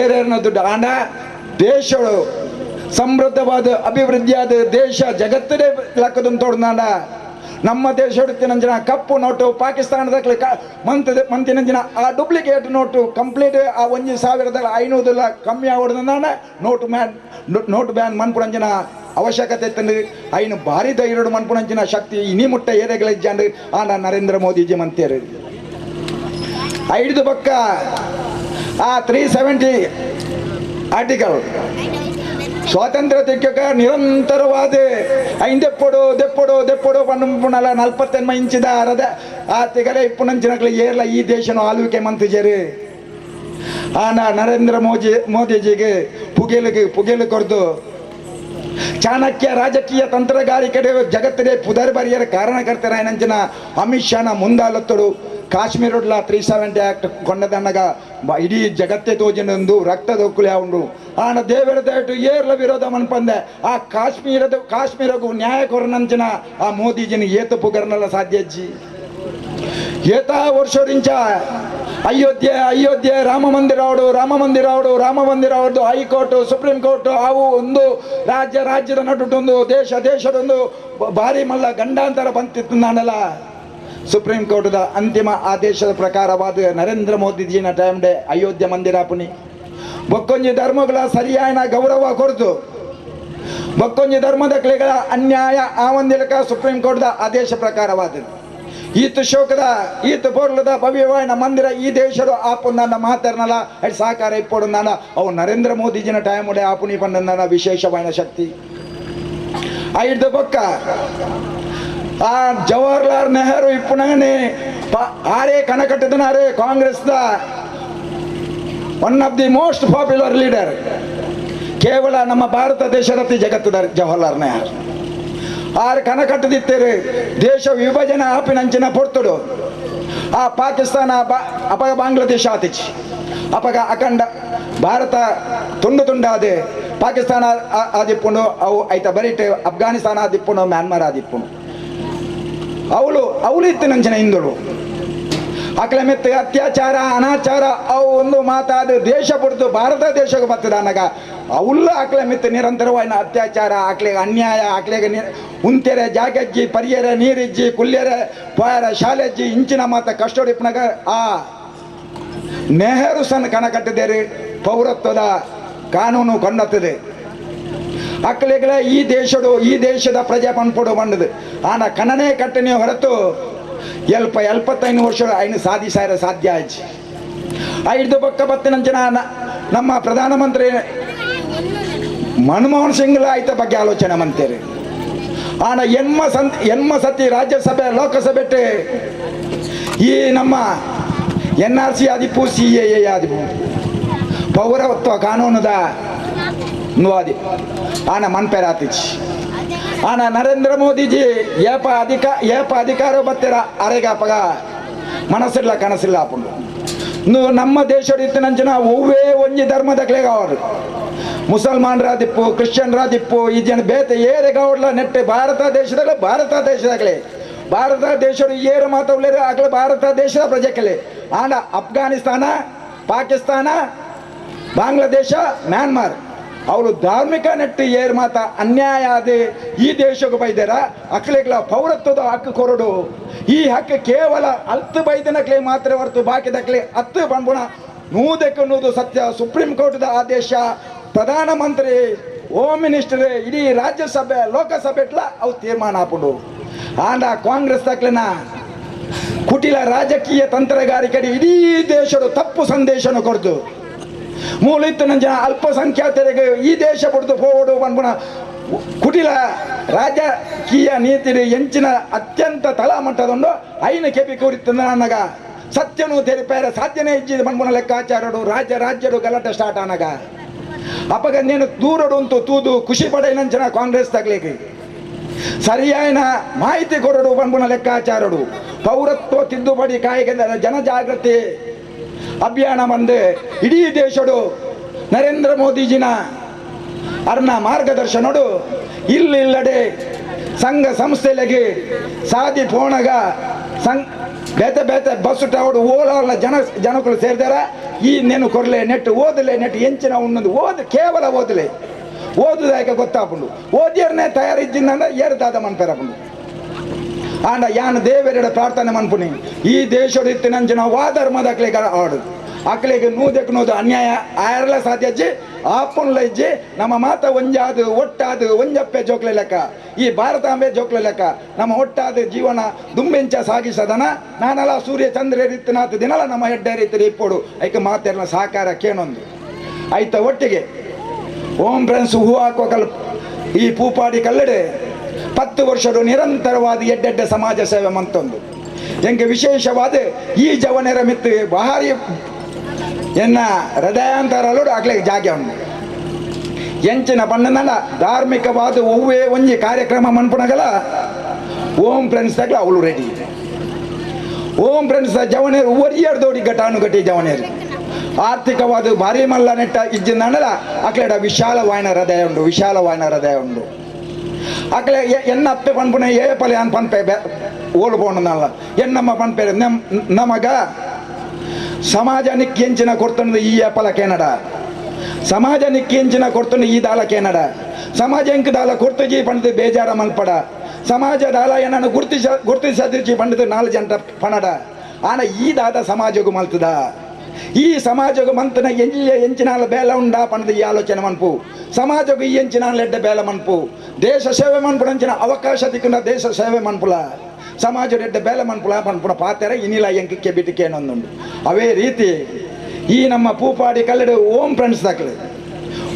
ಏರೇರ್ನ ದುಡ್ಡು ಆಂಡ ದೇಶಗಳು ಸಮೃದ್ಧವಾದ ಅಭಿವೃದ್ಧಿಯಾದ ದೇಶ ಜಗತ್ತದೇ ಲೆಕ್ಕದನ್ನು ತೋಡ್ದಾಂಡ ನಮ್ಮ ದೇಶ ಹೊಡ್ತಿನಂಜಿನ ಕಪ್ಪು ನೋಟು ಪಾಕಿಸ್ತಾನದ ಮಂತಿನಂಜಿನ ಆ ಡೂಪ್ಲಿಕೇಟ್ ನೋಟು ಕಂಪ್ಲೀಟ್ ಆ 1,500 ಕಮ್ಮಿ ಆಗೋಡ್ದಾಂಡ ನೋಟ್ ಬ್ಯಾನ್ ಮನ್ಪುಣಂಜಿನ ಅವಶ್ಯಕತೆ ಇತ್ತಂದು ಐನು ಭಾರಿ ಧೈರ್ಯ ಮನ್ಪುಣಂಜಿನ ಶಕ್ತಿ ಇನಿ ಮುಟ್ಟ ಏರೆಗಳಿಜ್ಜಂಡು ಆಂಡ ನರೇಂದ್ರ ಮೋದಿಜಿ ಮಂತೇರು ಐದು ಪಕ್ಕ ಆ 370 ಆರ್ಟಿಕಲ್ ಸ್ವಾತಂತ್ರ್ಯ ತೆಕ್ಕ ನಿರಂತರವಾದ ದೆಪ್ಪೊಡು ಪಣ್ಣುನಲ 48 ಇಂಚಿದ ಅರದ ಆ ತೆಗರೆ ಇಪ್ಪುನಂಚಿನಕ್ಲೆ ಏರ್ಲ ಈ ದೇಶನ ಆಳ್ವಿಕೆ ಮಂತಿಜರು ಆನ ನರೇಂದ್ರ ಮೋದಿಜಿಗೆ ಪುಗೇಲು ಕೊರ್ದು ಚಾಣಕ್ಯ ರಾಜಕೀಯ ತಂತ್ರಗಾರಿಕೆ ಜಗತ್ತಿಗೆ ಪುದರ್ ಬರಿಯರ ಕಾರಣಕರ್ತರ ಏನಂಚಿನ ಅಮಿತ್ ಶಾನ ಮುಂದಾಲತ್ತಡು ಕಾಶ್ಮೀರಡ್ಲ 370 ಆಕ್ಟ್ ಕೊಂಡದನ್ನಗ ಇಡೀ ಜಗತ್ತೇ ತೋಜಿನೊಂದು ರಕ್ತದೊಕ್ಕುಲೆ ಉಂಡು ಆನ ದೇವರ ದಯಟು ಏರ್ಲ ವಿರೋಧ ಮನ್ಪಂದೆ ಆ ಕಾಶ್ಮೀರಗೂ ನ್ಯಾಯ ಕೊರನಂಚಿನ ಆ ಮೋದಿಜಿನ ಏತು ಪುಗರ್ನಲ್ಲ ಸಾಧ್ಯಜ್ಜಿ ಏತಾ ವರ್ಷದಿಂಚ ಅಯೋಧ್ಯೆ ರಾಮ ಮಂದಿರ ಅವಡು ಹೈಕೋರ್ಟ್ ಸುಪ್ರೀಂ ಕೋರ್ಟ್ ಅವು ಒಂದು ರಾಜ್ಯದ ನಡುಟೊಂದು ದೇಶದೊಂದು ಭಾರಿ ಮಲ್ಲ ಗಂಡಾಂತರ ಬಂತಿತ್ತು ನಾನೆಲ್ಲ ಸುಪ್ರೀಂ ಕೋರ್ಟ್ದ ಅಂತಿಮ ಆದೇಶದ ಪ್ರಕಾರವಾದ ನರೇಂದ್ರ ಮೋದಿಜಿನ ಟೈಮ್ಡೆ ಅಯೋಧ್ಯೆ ಮಂದಿರಾಪುನಿ ಬೊಕ್ಕೊಂಜಿ ಧರ್ಮಗಳ ಸರಿಯಾದ ಗೌರವ ಕೊಡ್ತು ಬೊಕ್ಕೊಂಜಿ ಧರ್ಮದ ಕ್ಲೆಗಳ ಅನ್ಯಾಯ ಆವಂದಿಲಕ ಸುಪ್ರೀಂ ಕೋರ್ಟ್ದ ಆದೇಶ ಪ್ರಕಾರವಾದ ಈತ ಪೋರ್ಲದ ಭವ್ಯವಾಯಿನ ಮಂದಿರ ಈ ದೇಶದ ಆಪುಂದ ಮಾತಾಡ್ನಲ್ಲ ಅದು ಸಾಕಾರ ಇಪ್ಪಡು ನಾನು ಅವು ನರೇಂದ್ರ ಮೋದಿಜಿನ ಟೈಮ್ ಉಡೆ ಆಪುನಿ ಪಂಡ ವಿಶೇಷವಾಯಿನ ಶಕ್ತಿ ಐದು ಬೊಕ್ಕ ಆ ಜವಾಹರ್ಲಾಲ್ ನೆಹರು ಇಪ್ಪುನಗನೆ ಆರೇ ಕನಕಟ್ಟದನಾರೇ ಕಾಂಗ್ರೆಸ್ದ one of the most popular leader ಕೇವಲ ನಮ್ಮ ಭಾರತ ದೇಶದ ಜಗತ್ತದ ಜವಾಹರ್ಲಾಲ್ ನೆಹರು ಆರು ಕನಕಟ್ಟದಿತ್ತೇರು ದೇಶ ವಿಭಜನೆ ಆಪಿನಂಚಿನ ಪೊರ್ತುಡು ಆ ಪಾಕಿಸ್ತಾನ ಅಪಗ ಬಾಂಗ್ಲಾದೇಶ ಆತಿಚಿ ಅಪಗ ಅಖಂಡ ಭಾರತ ತುಂಡಾದೆ ಪಾಕಿಸ್ತಾನ ಆದಿಪ್ಪುಂಡು ಅವು ಐತ ಬರೀಟ್ ಅಫ್ಘಾನಿಸ್ತಾನ ಆದಿಪ್ಪುಂಡು ಮ್ಯಾನ್ಮಾರ್ ಆದಿಪ್ಪುಂಡು ಅವಳು ಇತ್ತಿನಂಚಿನ ಹಿಂದುಳು ಅಕ್ಲ ಮೆತ್ತ ಅತ್ಯಾಚಾರ ಅನಾಚಾರ ಅವು ಒಂದು ಮಾತಾದು ದೇಶ ಬಿಡ್ತು ಭಾರತ ದೇಶಕ್ಕೆ ಬರ್ತದ ಅನ್ನಗ ಅವಲ್ಲ ಅಕ್ಲ ಮೆತ್ತ ನಿರಂತರವಾದ ಅತ್ಯಾಚಾರ ಆಕ್ಲೆಗೆ ಅನ್ಯಾಯ ಆಕ್ಲೆಗೆ ಉಂತೆರೆ ಜಾಗಜ್ಜಿ ಪರಿಯರೆ ನೀರಿಜ್ಜಿ ಕುಲ್ಯರೆ ಪೋಯರ ಶಾಲೆಜ್ಜಿ ಇಂಚಿನ ಮಾತ ಕಷ್ಟೊಡಿಪ್ನಾಗ ಆ ನೆಹರು ಸನ್ ಕಣಕಟ್ಟಿದ್ದೇರಿ ಪೌರತ್ವದ ಕಾನೂನು ಕೊಂಡತ್ತದೆ ಅಕ್ಕಳಿಗಳ ಈ ದೇಶದ ಪ್ರಜೆ ಪನ್ಪೊಡು ಬಂದದು ಆನ ಕನ್ನನೇ ಕಟ್ಟನೆ ಹೊರತು 75 ವರ್ಷ ಐನು ಸಾಧಿಸಾರ ಸಾಧ್ಯ ಆಯ್ತು. ಐದು ಪಕ್ಕ ಬತ್ತಿನಂಚಿನ ನಮ್ಮ ಪ್ರಧಾನಮಂತ್ರಿ ಮನಮೋಹನ್ ಸಿಂಗ್ಲ ಆಯ್ತ ಬಗ್ಗೆ ಆಲೋಚನೆ ಮಂತೇರಿ ಆನ ಎನ್ಮ ಸತಿ ರಾಜ್ಯಸಭೆ ಲೋಕಸಭೆ ಈ ನಮ್ಮ NRC ಆದಿಪ್ಪು CAA ಆದಿಪ್ಪು ಪೌರತ್ವ ಕಾನೂನದ ನುವಾದಿ ಆನ ಮನ್ಪೆರಾತಿಚ್ ಆನ ನರೇಂದ್ರ ಮೋದಿಜಿ ಏಪ ಅಧಿಕಾರ ಬತ್ತಿರ ಅರೆಗಾಪಗ ಮನಸ್ಸಿಲ್ಲ ಕನಸಿಲ್ಲ ಆಪುಂಡು ನಮ್ಮ ದೇಶದ ಇತ್ತಿನಂಚಿನ ಒವ್ವೇ ಒಂಜಿ ಧರ್ಮದ ಕ್ಲೇಗವರು ಮುಸಲ್ಮಾನರಾದಿಪ್ಪು ಕ್ರಿಶ್ಚಿಯನ್ರಾದಿಪ್ಪು ಈ ಜನ ಬೇತೆ ಏರೆಗೌಡ್ಲ ನೆಟ್ಟೆ ಭಾರತ ದೇಶದಾಗಲೇ ಭಾರತ ದೇಶದ ಏರು ಮಾತವ್ಲೇರು ಆಗಲೇ ಭಾರತ ದೇಶದ ಪ್ರಜೆಕಲೆ ಆಂಡ ಅಫ್ಘಾನಿಸ್ತಾನ ಪಾಕಿಸ್ತಾನ ಬಾಂಗ್ಲಾದೇಶ ಮ್ಯಾನ್ಮಾರ್ ಅವರು ಧಾರ್ಮಿಕ ನೆಟ್ಟು ಏರು ಮಾತ ಅನ್ಯಾಯ ಆದ ಈ ದೇಶಕ್ಕೆ ಬೈದಾರ ಅಕ್ಲೆಗಳ ಪೌರತ್ವದ ಹಕ್ಕು ಕೊರಡು ಈ ಹಕ್ಕು ಕೇವಲ 10 ಬೈದನಕ್ಲೆ ಮಾತ್ರ ಹೊರತು ಬಾಕಿದಕ್ಲೆ 10 ಬಂದ್ಬುಣ ನೂದಕ್ಕೆ ಸತ್ಯ ಸುಪ್ರೀಂ ಕೋರ್ಟ್ದ ಆದೇಶ ಪ್ರಧಾನಮಂತ್ರಿ ಹೋಮ್ ಮಿನಿಸ್ಟರ್ ಇಡೀ ರಾಜ್ಯಸಭೆ ಲೋಕಸಭೆಟ್ಲ ಅವು ತೀರ್ಮಾನ ಹಾಕೊಂಡು ಆಂಡ ಕಾಂಗ್ರೆಸ್ ತಕ್ಲಿನ ಕುಟಿಲ ರಾಜಕೀಯ ತಂತ್ರಗಾರಿಕೆ ಇಡೀ ದೇಶದ ತಪ್ಪು ಸಂದೇಶನ ಕೊಡ್ತು ಮೂಲಿತ್ತನ ಜನ ಅಲ್ಪಸಂಖ್ಯಾತರಿಗೆ ಈ ದೇಶ ಬಿಡ್ದು ಹೋಗೋಡು ಬಂದ್ಬುಣ ಕುಟಿಲ ರಾಜಕೀಯ ನೀತಿ ಎಂಚಿನ ಅತ್ಯಂತ ತಳಮಟ್ಟದೊಂದು ಐನ ಕೆಪಿ ಕೂರಿತ ಅನ್ನಗ ಸತ್ಯನು ತೆರಿಪಾರ ಸಾಧ್ಯನೇ ಇಜ್ಜಿದ ಬಂದ್ಬುಣ ಲೆಕ್ಕಾಚಾರಡು ರಾಜ್ಯಡು ಗಲಾಟೆ ಸ್ಟಾರ್ಟ್ ಆನಗ ಅಪಗ ನೀನು ದೂರಡು ಅಂತೂ ತೂದು ಖುಷಿ ಪಡೆಯನಂಚನ ಕಾಂಗ್ರೆಸ್ ತಗ್ಲಿಕ್ಕೆ ಸರಿಯಾದ ಮಾಹಿತಿ ಕೊರಡು ಬಂದ್ಬುಣ ಲೆಕ್ಕಾಚಾರಡು ಪೌರತ್ವ ತಿದ್ದುಪಡಿ ಕಾಯ್ದೆ ಜನಜಾಗೃತಿ ಅಭಿಯಾನ ಬಂದು ಇಡೀ ದೇಶಡು ನರೇಂದ್ರ ಮೋದಿಜಿನ ಅರ್ನ ಮಾರ್ಗದರ್ಶನಡು ಇಲ್ಲಡೆ ಸಂಘ ಸಂಸ್ಥೆಲೆಗೆ ಸಾದಿ ಪೋಣಗ ಬೇತೆ ಬಸ್ ಟಾವಡು ಓಲಾಲ ಜನಗಳು ಸೇರಿದಾರ ಈ ನೆನು ಕೊರ್ಲೆ ನೆಟ್ ಓದಲೆ ನೆಟ್ ಎಂಚಿನ ಉಣ್ಣದು ಕೇವಲ ಓದುದಾಯಕ ಗೊತ್ತಾಪುಂಡು ಓದಿಯರ್ನೇ ತಯಾರಿದ್ದಿಂದ ಏರ್ದಾದ ಮನ್ಪೆರಪುಂಡು ಆಂಡ ಯಾನ್ ದೇವರೆಡ ಪ್ರಾರ್ಥನೆ ಮನ್ಪುನಿ ಈ ದೇಶದ ಇತ್ತಿನಂಚಿನ ಧರ್ಮದ ಆಡು ಅಕ್ಲೆಗೆ ನೂದು ಅನ್ಯಾಯ ಆಯರ್ಲ ಸಾಧ್ಯಜ್ಜಿ ಆಪುನ್ಲ ಇಜ್ಜಿ ನಮ್ಮ ಮಾತ ಒಂಜಾದು ಒಟ್ಟಾದು ಒಂಜಪ್ಪೆ ಜೋಕ್ಲೆ ಲೆಕ್ಕ ಈ ಭಾರತಾಂಬೆ ಜೋಕ್ಲೆ ಲೆಕ್ಕ ನಮ್ಮ ಒಟ್ಟಾದ ಜೀವನ ದುಂಬೆಂಚ ಸಾಗಿಸದನ ನಾನೆಲ್ಲ ಸೂರ್ಯ ಚಂದ್ರ ರೀತಿನಾಥ ದಿನಲ ನಮ್ಮ ಹೆಡ್ಡೆ ರೀತಿ ಇಪ್ಪೋಡು ಐಕ ಮಾತೆಲ್ಲ ಸಹಕಾರ ಕೇನೊಂದು ಆಯ್ತ ಒಟ್ಟಿಗೆ ಓಂ ಫ್ರೆಂಡ್ಸ್ ಹೂ ಹಾಕುವ ಈ ಪೂಪಾಡಿ ಕಲ್ಲಡೆ 10 ವರ್ಷದ ನಿರಂತರವಾದ ಎಡ್ಡೆಡ್ಡೆ ಸಮಾಜ ಸೇವೆ ಮಂತೊಂದು ಎಂಗೆ ವಿಶೇಷವಾದ ಈ ಜವನೆರ ಮಿತ್ತು ಭಾರಿ ಎನ್ನ ಹೃದಯಾಂತರಲು ಆಗ್ಲಿಕ್ಕೆ ಜಾಗ ಉಂಟು ಎಂಚಿನ ಬಣ್ಣನ ಧಾರ್ಮಿಕವಾದ ಒವ್ವೇ ಒಂಜಿ ಕಾರ್ಯಕ್ರಮ ಮನ್ಪುಣಗಲ ಓಂ ಫ್ರೆಂಡ್ಸ್ ತಗ್ಲ ಅವಳು ರೆಡಿ ಓಂ ಫ್ರೆಂಡ್ಸ್ ಜವನೇರು ಒರಿಯರ್ದೋಡಿ ಘಟಾನುಘಟಿ ಜವನೇರು ಆರ್ಥಿಕವಾದ ಭಾರಿ ಮಲ್ಲ ನೆಟ್ಟ ಇಜ್ಜಿಂದಲ್ಲ ಅಕ್ಲೆಡ ವಿಶಾಲವಾಯಿನ ಹೃದಯ ಉಂಡು ಅಕ್ಲೆ ಎನ್ನಪ್ಪೆ ಪನ್ಪುನ ಏಪಲೆ ಅನ್ ಪನ್ಪೆ ಓಲು ಪೋಣನಲ್ಲ ಎನ್ನಮ್ಮ ಪನ್ಪೆ ನಮಗ ಸಮಾಜ ನಿಕ್ಕಿಂಚಿನ ಕೊಡ್ತಂದು ಈ ಏಪಲ ಕೇನಡ ಸಮಾಜ ನಿಕ್ಕಿಂಚಿನ ಕೊಡ್ತಂದು ಈ ದಾಲ ಕೇನಡ ಸಮಾಜ ಎಂಕ್ ದಾಲ ಕೊಡ್ತಜಿ ಪಂಡಿತ ಬೇಜಾರ ಮಲ್ಪಡ ಸಮಾಜ ದಾಲ ಏನನ್ನು ಗುರ್ತಿಸದಿರ್ಚಿ ಪಂಡಿತ 4 ಜಂಟ ಪಣಡ ಆನ ಈ ದಾದ ಸಮಾಜಗೂ ಮಲ್ತದ ಈ ಸಮಾಜಗೂ ಮಂತನ ಎಂಚಿನಾಲ ಬೇಲ ಉಂಡ ಪಂಡಿತ ಈ ಆಲೋಚನೆ ಮನ್ಪು ಸಮಾಜಗೂ ಈ ಎಂಚಿನಾಲ ಎಡ್ಡೆ ಬೇಲ ಮನ್ಪು ದೇಶ ಸೇವೆ ಮನ್ಪುಡಂಚಿನ ಅವಕಾಶ ದಿಕ್ಕುಂಡ ದೇಶ ಸೇವೆ ಮನ್ಪುಲ ಸಮಾಜ ಎಡ್ಡೆ ಬೇಲ ಮನ್ಪುಲ ಪನ್ಪುನ ಪಾತೆರ ಇನಿಲ ಎಂಕಕ್ಕೆ ಬಿಟ್ಟಿಕೆ ಅನ್ನೊಂದುಂಡು ಅವೇ ರೀತಿ ಈ ನಮ್ಮ ಪೂಪಾಡಿ ಕಲ್ಲಡು ಓಂ ಫ್ರೆಂಡ್ಸ್ ದಾಖಲೆ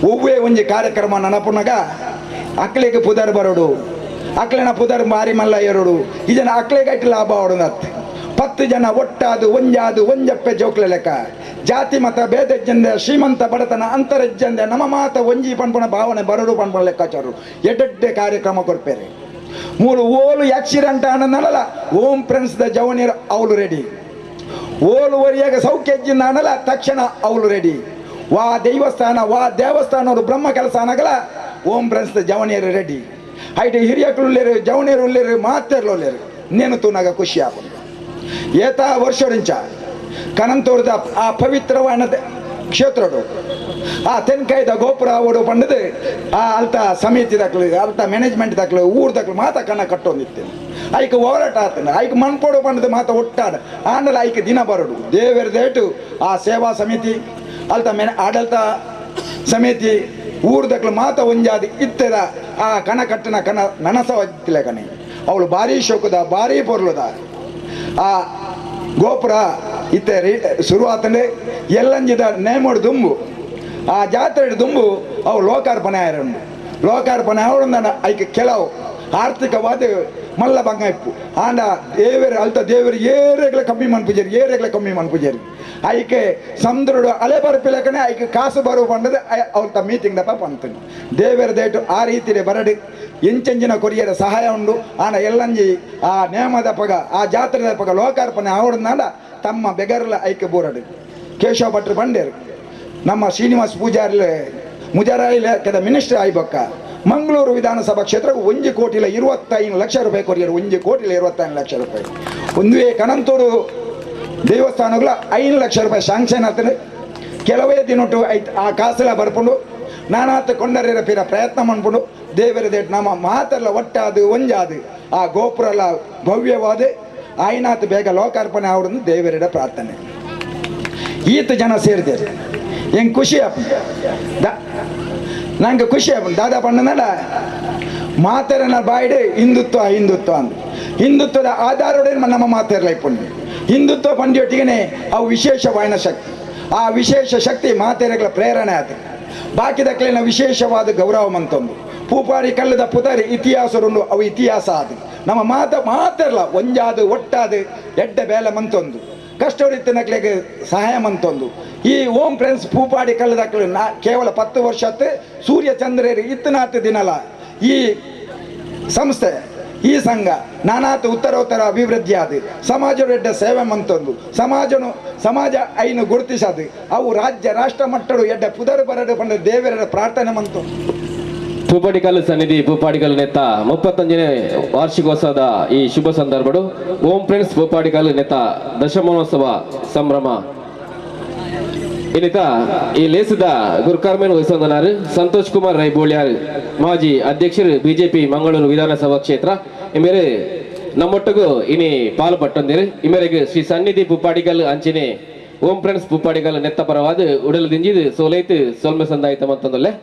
ಒವ್ವೇ ಒಂಜಿ ಕಾರ್ಯಕ್ರಮ ನನಪುನಗ ಅಕ್ಲೆಗೆ ಪುದರ್ ಬರೋಡು ಅಕ್ಲೆನ ಪುದರ್ ಮಾರಿ ಮಲ್ಲ ಏರೋಡು ಇದನ್ನ ಅಕ್ಲೆಗಟ್ಟು ಲಾಭ ಹೊಡೋದತ್ತೆ 10 ಜನ ಒಟ್ಟಾದು ಒಂಜಪ್ಪೆ ಜೋಕ್ಲೆ ಲೆಕ್ಕ ಜಾತಿ ಮತ ಭೇದಜ್ಜಂದೆ ಶ್ರೀಮಂತ ಬಡತನ ಅಂತರಜ್ಜಂದೆ ನಮ್ಮ ಮಾತ ಒಂಜಿ ಪನ್ಪುಣ ಭಾವನೆ ಬರಡು ಪನ್ಪುಣ ಲೆಕ್ಕಾಚಾರು ಎಡ್ಡೆಡ್ಡೆ ಕಾರ್ಯಕ್ರಮ ಕೊಡ್ಪೇರೆ ಮೂರು ಓಲು ಆಕ್ಸಿಡೆಂಟ್ ಅನ್ನಲ್ಲ ಓಂ ಫ್ರೆಂಡ್ಸ್ ದ ಜವನಿಯರ್ ಅವಳು ರೆಡಿ ಓಲು ವರಿಯಾಗ ಸೌಖ್ಯಜ್ಜಿಂದ ಅನ್ನಲ್ಲ ತಕ್ಷಣ ಅವಳು ರೆಡಿ ವಾ ದೇವಸ್ಥಾನವರು ಬ್ರಹ್ಮ ಕೆಲಸ ಅನ್ನಗಲ ಓಂ ಫ್ರೆಂಡ್ಸ್ ದ ಜವನಿಯರ್ ರೆಡಿ ಐಟಿ ಹಿರಿಯಕುಲ್ಲೇರು ಜವನಿಯರು ಉಳ್ಳೇರು ಮಾತೆರ್ಲೊಲ್ಲೇರು ನೇನು ತೂನಾಗ ಖುಷಿ ಆಗುತ್ತೆ ಏತ ವರ್ಷೋರಿಂಚ ಕನಂತೂರ್ದ ಆ ಪವಿತ್ರವಾದ ಕ್ಷೇತ್ರಡು ಆ ತೆನ್ಕಾಯ್ದ ಗೋಪುರ ಓಡು ಪಂಡದು ಆ ಅಲ್ತ ಸಮಿತಿ ದಾಖಲು ಅಲ್ತ ಮ್ಯಾನೇಜ್ಮೆಂಟ್ ದಾಖಲು ಊರ್ ದಾಖಲು ಮಾತ ಕಣ್ಣ ಕಟ್ಟೊಂದಿತ್ತು ಐಕ್ ಹೋರಾಟ ಆತನ ಐಕ್ ಮಣ್ಪೋಡು ಪಂಡದು ಮಾತ ಒಟ್ಟಾಡ ಆಂಡಲ ಐಕ್ ದಿನ ಬರಡು ದೇವರ ದೇಟು ಆ ಸೇವಾ ಸಮಿತಿ ಅಲ್ತ ಆಡಳಿತ ಸಮಿತಿ ಊರ್ ದಾಖಲು ಮಾತ ಒಂಜಾದಿ ಇತ್ತದ ಆ ಕಣ ಕಟ್ಟನ ಕಣ ನನಸವತ್ತಿಲ್ಲ ಕಣಿ ಅವಳು ಭಾರಿ ಶೋಕದ ಭಾರಿ ಪೊರ್ಲದ ಆ ಗೋಪುರ ಇತ್ತೆ ಶುರುವಾತಂಡೆ ಎಲ್ಲಂಜಿದ ನೇಮೋಡು ದುಂಬು ಆ ಜಾತ್ರೆ ದುಂಬು ಅವು ಲೋಕಾರ್ಪಣೆ ಆಯರಂಡು ಲೋಕಾರ್ಪಣೆ ಅವಳಂದ ಐಕೆ ಕೆಲವು ಆರ್ಥಿಕವಾದ ಮಲ್ಲ ಬಂಗ ಇಪ್ಪು ಆಂಡ ದೇವರು ಅಲ್ತ ದೇವರು ಏರೆಗ್ಲ ಕಮ್ಮಿ ಮನ್ಪುಜೇರಿ ಐಕೆ ಸಮುದ್ರಡು ಅಲೆ ಬರಪಿಲಕನೆ ಐಕೆ ಕಾಸು ಬರುವ ಪಂಡದ ಅವ್ರ ಮೀಟಿಂಗ್ ದಪ್ಪ ಪಂತನು ದೇವರ ದೇಟು ಆ ರೀತಿಯ ಬರಡು ಎಂಚೆಂಚಿನ ಕೊರಿಯರ ಸಹಾಯ ಉಂಡು ಆಂಡ ಎಲ್ಲಂಜಿ ಆ ನೇಮದ ಪಗ ಆ ಜಾತ್ರೆದ ಪಗ ಲೋಕಾರ್ಪಣೆ ಅವಡನಾಡ ತಮ್ಮ ಬೆಗರ್ಲ ಐಕೆ ಬೋರಡು ಕೇಶವ ಭಟ್ರು ಬಂಡೇರು ನಮ್ಮ ಶ್ರೀನಿವಾಸ ಪೂಜಾರಿ ಮುಜರಾಯಿ ಇಲಾಖೆದ ಮಿನಿಸ್ಟರ್ ಆಯ್ಬಕ್ಕ ಮಂಗಳೂರು ವಿಧಾನಸಭಾ ಕ್ಷೇತ್ರ 1,25,00,000 ರೂಪಾಯಿ ಕೊರಿಯರು 1,25,00,000 ರೂಪಾಯಿ ಒಂದುವೇ ಕನಂತೂರು ದೇವಸ್ಥಾನಗಳ 5 ಲಕ್ಷ ರೂಪಾಯಿ ಶಾಂಕ್ಷನ್ ಆಗ್ತದೆ ಕೆಲವೇ ದಿನೊಟ್ಟು ಐತೆ ಆ ಕಾಸೆಲ್ಲ ಬರ್ಕೊಂಡು ನಾನಾತ ಕೊಂಡರ ಪಿರ ಪ್ರಯತ್ನ ಮಾಡ್ಕೊಂಡು ದೇವರ ದೇಟ್ ನಮ್ಮ ಮಾತೆಲ್ಲ ಒಟ್ಟಾದು ಒಂಜಾದು ಆ ಗೋಪುರ ಎಲ್ಲ ಭವ್ಯವಾದ ಆಯ್ನಾತ್ ಬೇಗ ಲೋಕಾರ್ಪಣೆ ಆವಡನ್ನು ದೇವರ ಪ್ರಾರ್ಥನೆ ಈತ ಜನ ಸೇರಿದೆ ಹೆಂಗೆ ಖುಷಿ ನಂಗೆ ಖುಷಿ ದಾದಾ ಪಣ್ಣನಲ್ಲ ಮಾತೆರನ ಬಾಯಿಡೆ ಹಿಂದುತ್ವ ಅಂತ ಹಿಂದುತ್ವದ ಆಧಾರೊಡೆ ನಮ್ಮ ಮಾತೆರಲ ಇಪ್ಪುಂಡು ಹಿಂದುತ್ವ ಪಂಡಿಯೊಟ್ಟಿಗೆ ಅವು ವಿಶೇಷವಾದ ಶಕ್ತಿ ಆ ವಿಶೇಷ ಶಕ್ತಿ ಮಾತೆರೆಗಳ ಪ್ರೇರಣೆ ಆಯ್ತು ಬಾಕಿದಕ್ಲಿನ ವಿಶೇಷವಾದ ಗೌರವ ಮಂತೊಂದು ಪೂಪಾಡಿ ಕಲ್ಲದ ಪುತರಿ ಇತಿಹಾಸರುಂಡು ಅವು ಇತಿಹಾಸ ಆದು ನಮ್ಮ ಮಾತೆರ್ಲ ಒಂಜಾದು ಒಟ್ಟಾದು ಎಡ್ಡ ಬೇಲೆ ಮಂತೊಂದು ಕಷ್ಟವರಿತ್ತಿನಕ್ಲೆಗೆ ಸಹಾಯ ಮಂತೊಂದು ಈ ಓಂ ಫ್ರೆಂಡ್ಸ್ ಪೂಪಾಡಿ ಕಲ್ಲದಕ್ಲು ಕೇವಲ 10 ವರ್ಷ ಸೂರ್ಯ ಚಂದ್ರರು ಇತ್ತನಾತ್ ದಿನಲ ಈ ಸಂಸ್ಥೆ ಈ ಸಂಘ ನಾನಾತ್ ಉತ್ತರೋತ್ತರ ಅಭಿವೃದ್ಧಿ ಆದ ಸಮಾಜ ಎಡ್ಡ ಸೇವೆ ಮಂತೊಂದು ಸಮಾಜ ಐನು ಗುರುತಿಸದು ಅವು ರಾಜ್ಯ ರಾಷ್ಟ್ರ ಮಟ್ಟಡು ಎಡ್ಡ ಪುದರ್ ಬರಡು ಪಂಡ ದೇವರ ಪ್ರಾರ್ಥನೆ ಮಂತೊಂದು ಪೂಪಾಡಿಕಲ್ ಸನ್ನಿಧಿ ಪೂಪಾಡಿಕಲ್ ನೆತ್ತ 35ನೇ ವಾರ್ಷಿಕೋತ್ಸವದ ಈ ಶುಭ ಸಂದರ್ಭಡು ಓಂ ಫ್ರೆಂಡ್ಸ್ ಪೂಪಾಡಿಕಲ್ ನೆತ್ತ ದಶಮಾನೋತ್ಸವ ಸಂಭ್ರಮ ಇನ್ನಿತ ಈ ಲೇಸದ ಗುರುಕಾರ್ಮೇನ್ ವಹಿಸೊಂದನಾರು ಸಂತೋಷ್ ಕುಮಾರ್ ರೈ ಬೋಳ್ಯಾರ್ ಮಾಜಿ ಅಧ್ಯಕ್ಷರು ಬಿಜೆಪಿ ಮಂಗಳೂರು ವಿಧಾನಸಭಾ ಕ್ಷೇತ್ರ ಇಮೇರೆ ನಮ್ಮೊಟ್ಟಿಗೂ ಇನಿ ಪಾಲು ಪಟ್ಟೊಂದಿರು ಇಮೇರೆಗೆ ಶ್ರೀ ಸನ್ನಿಧಿ ಪೂಪಾಡಿಕಲ್ ಅಂಚಿನೆ ಓಂ ಫ್ರೆಂಡ್ಸ್ ಪೂಪಾಡಿಕಲ್ ನೆತ್ತ ಪರವಾದ ಉಡಲು ದಿಂಜಿದು ಸೋಲೈತು ಸೋಲ್ಮೆ ಸಂದಾಯಿತ ಮಂತಂದೊಲ್ಲೆ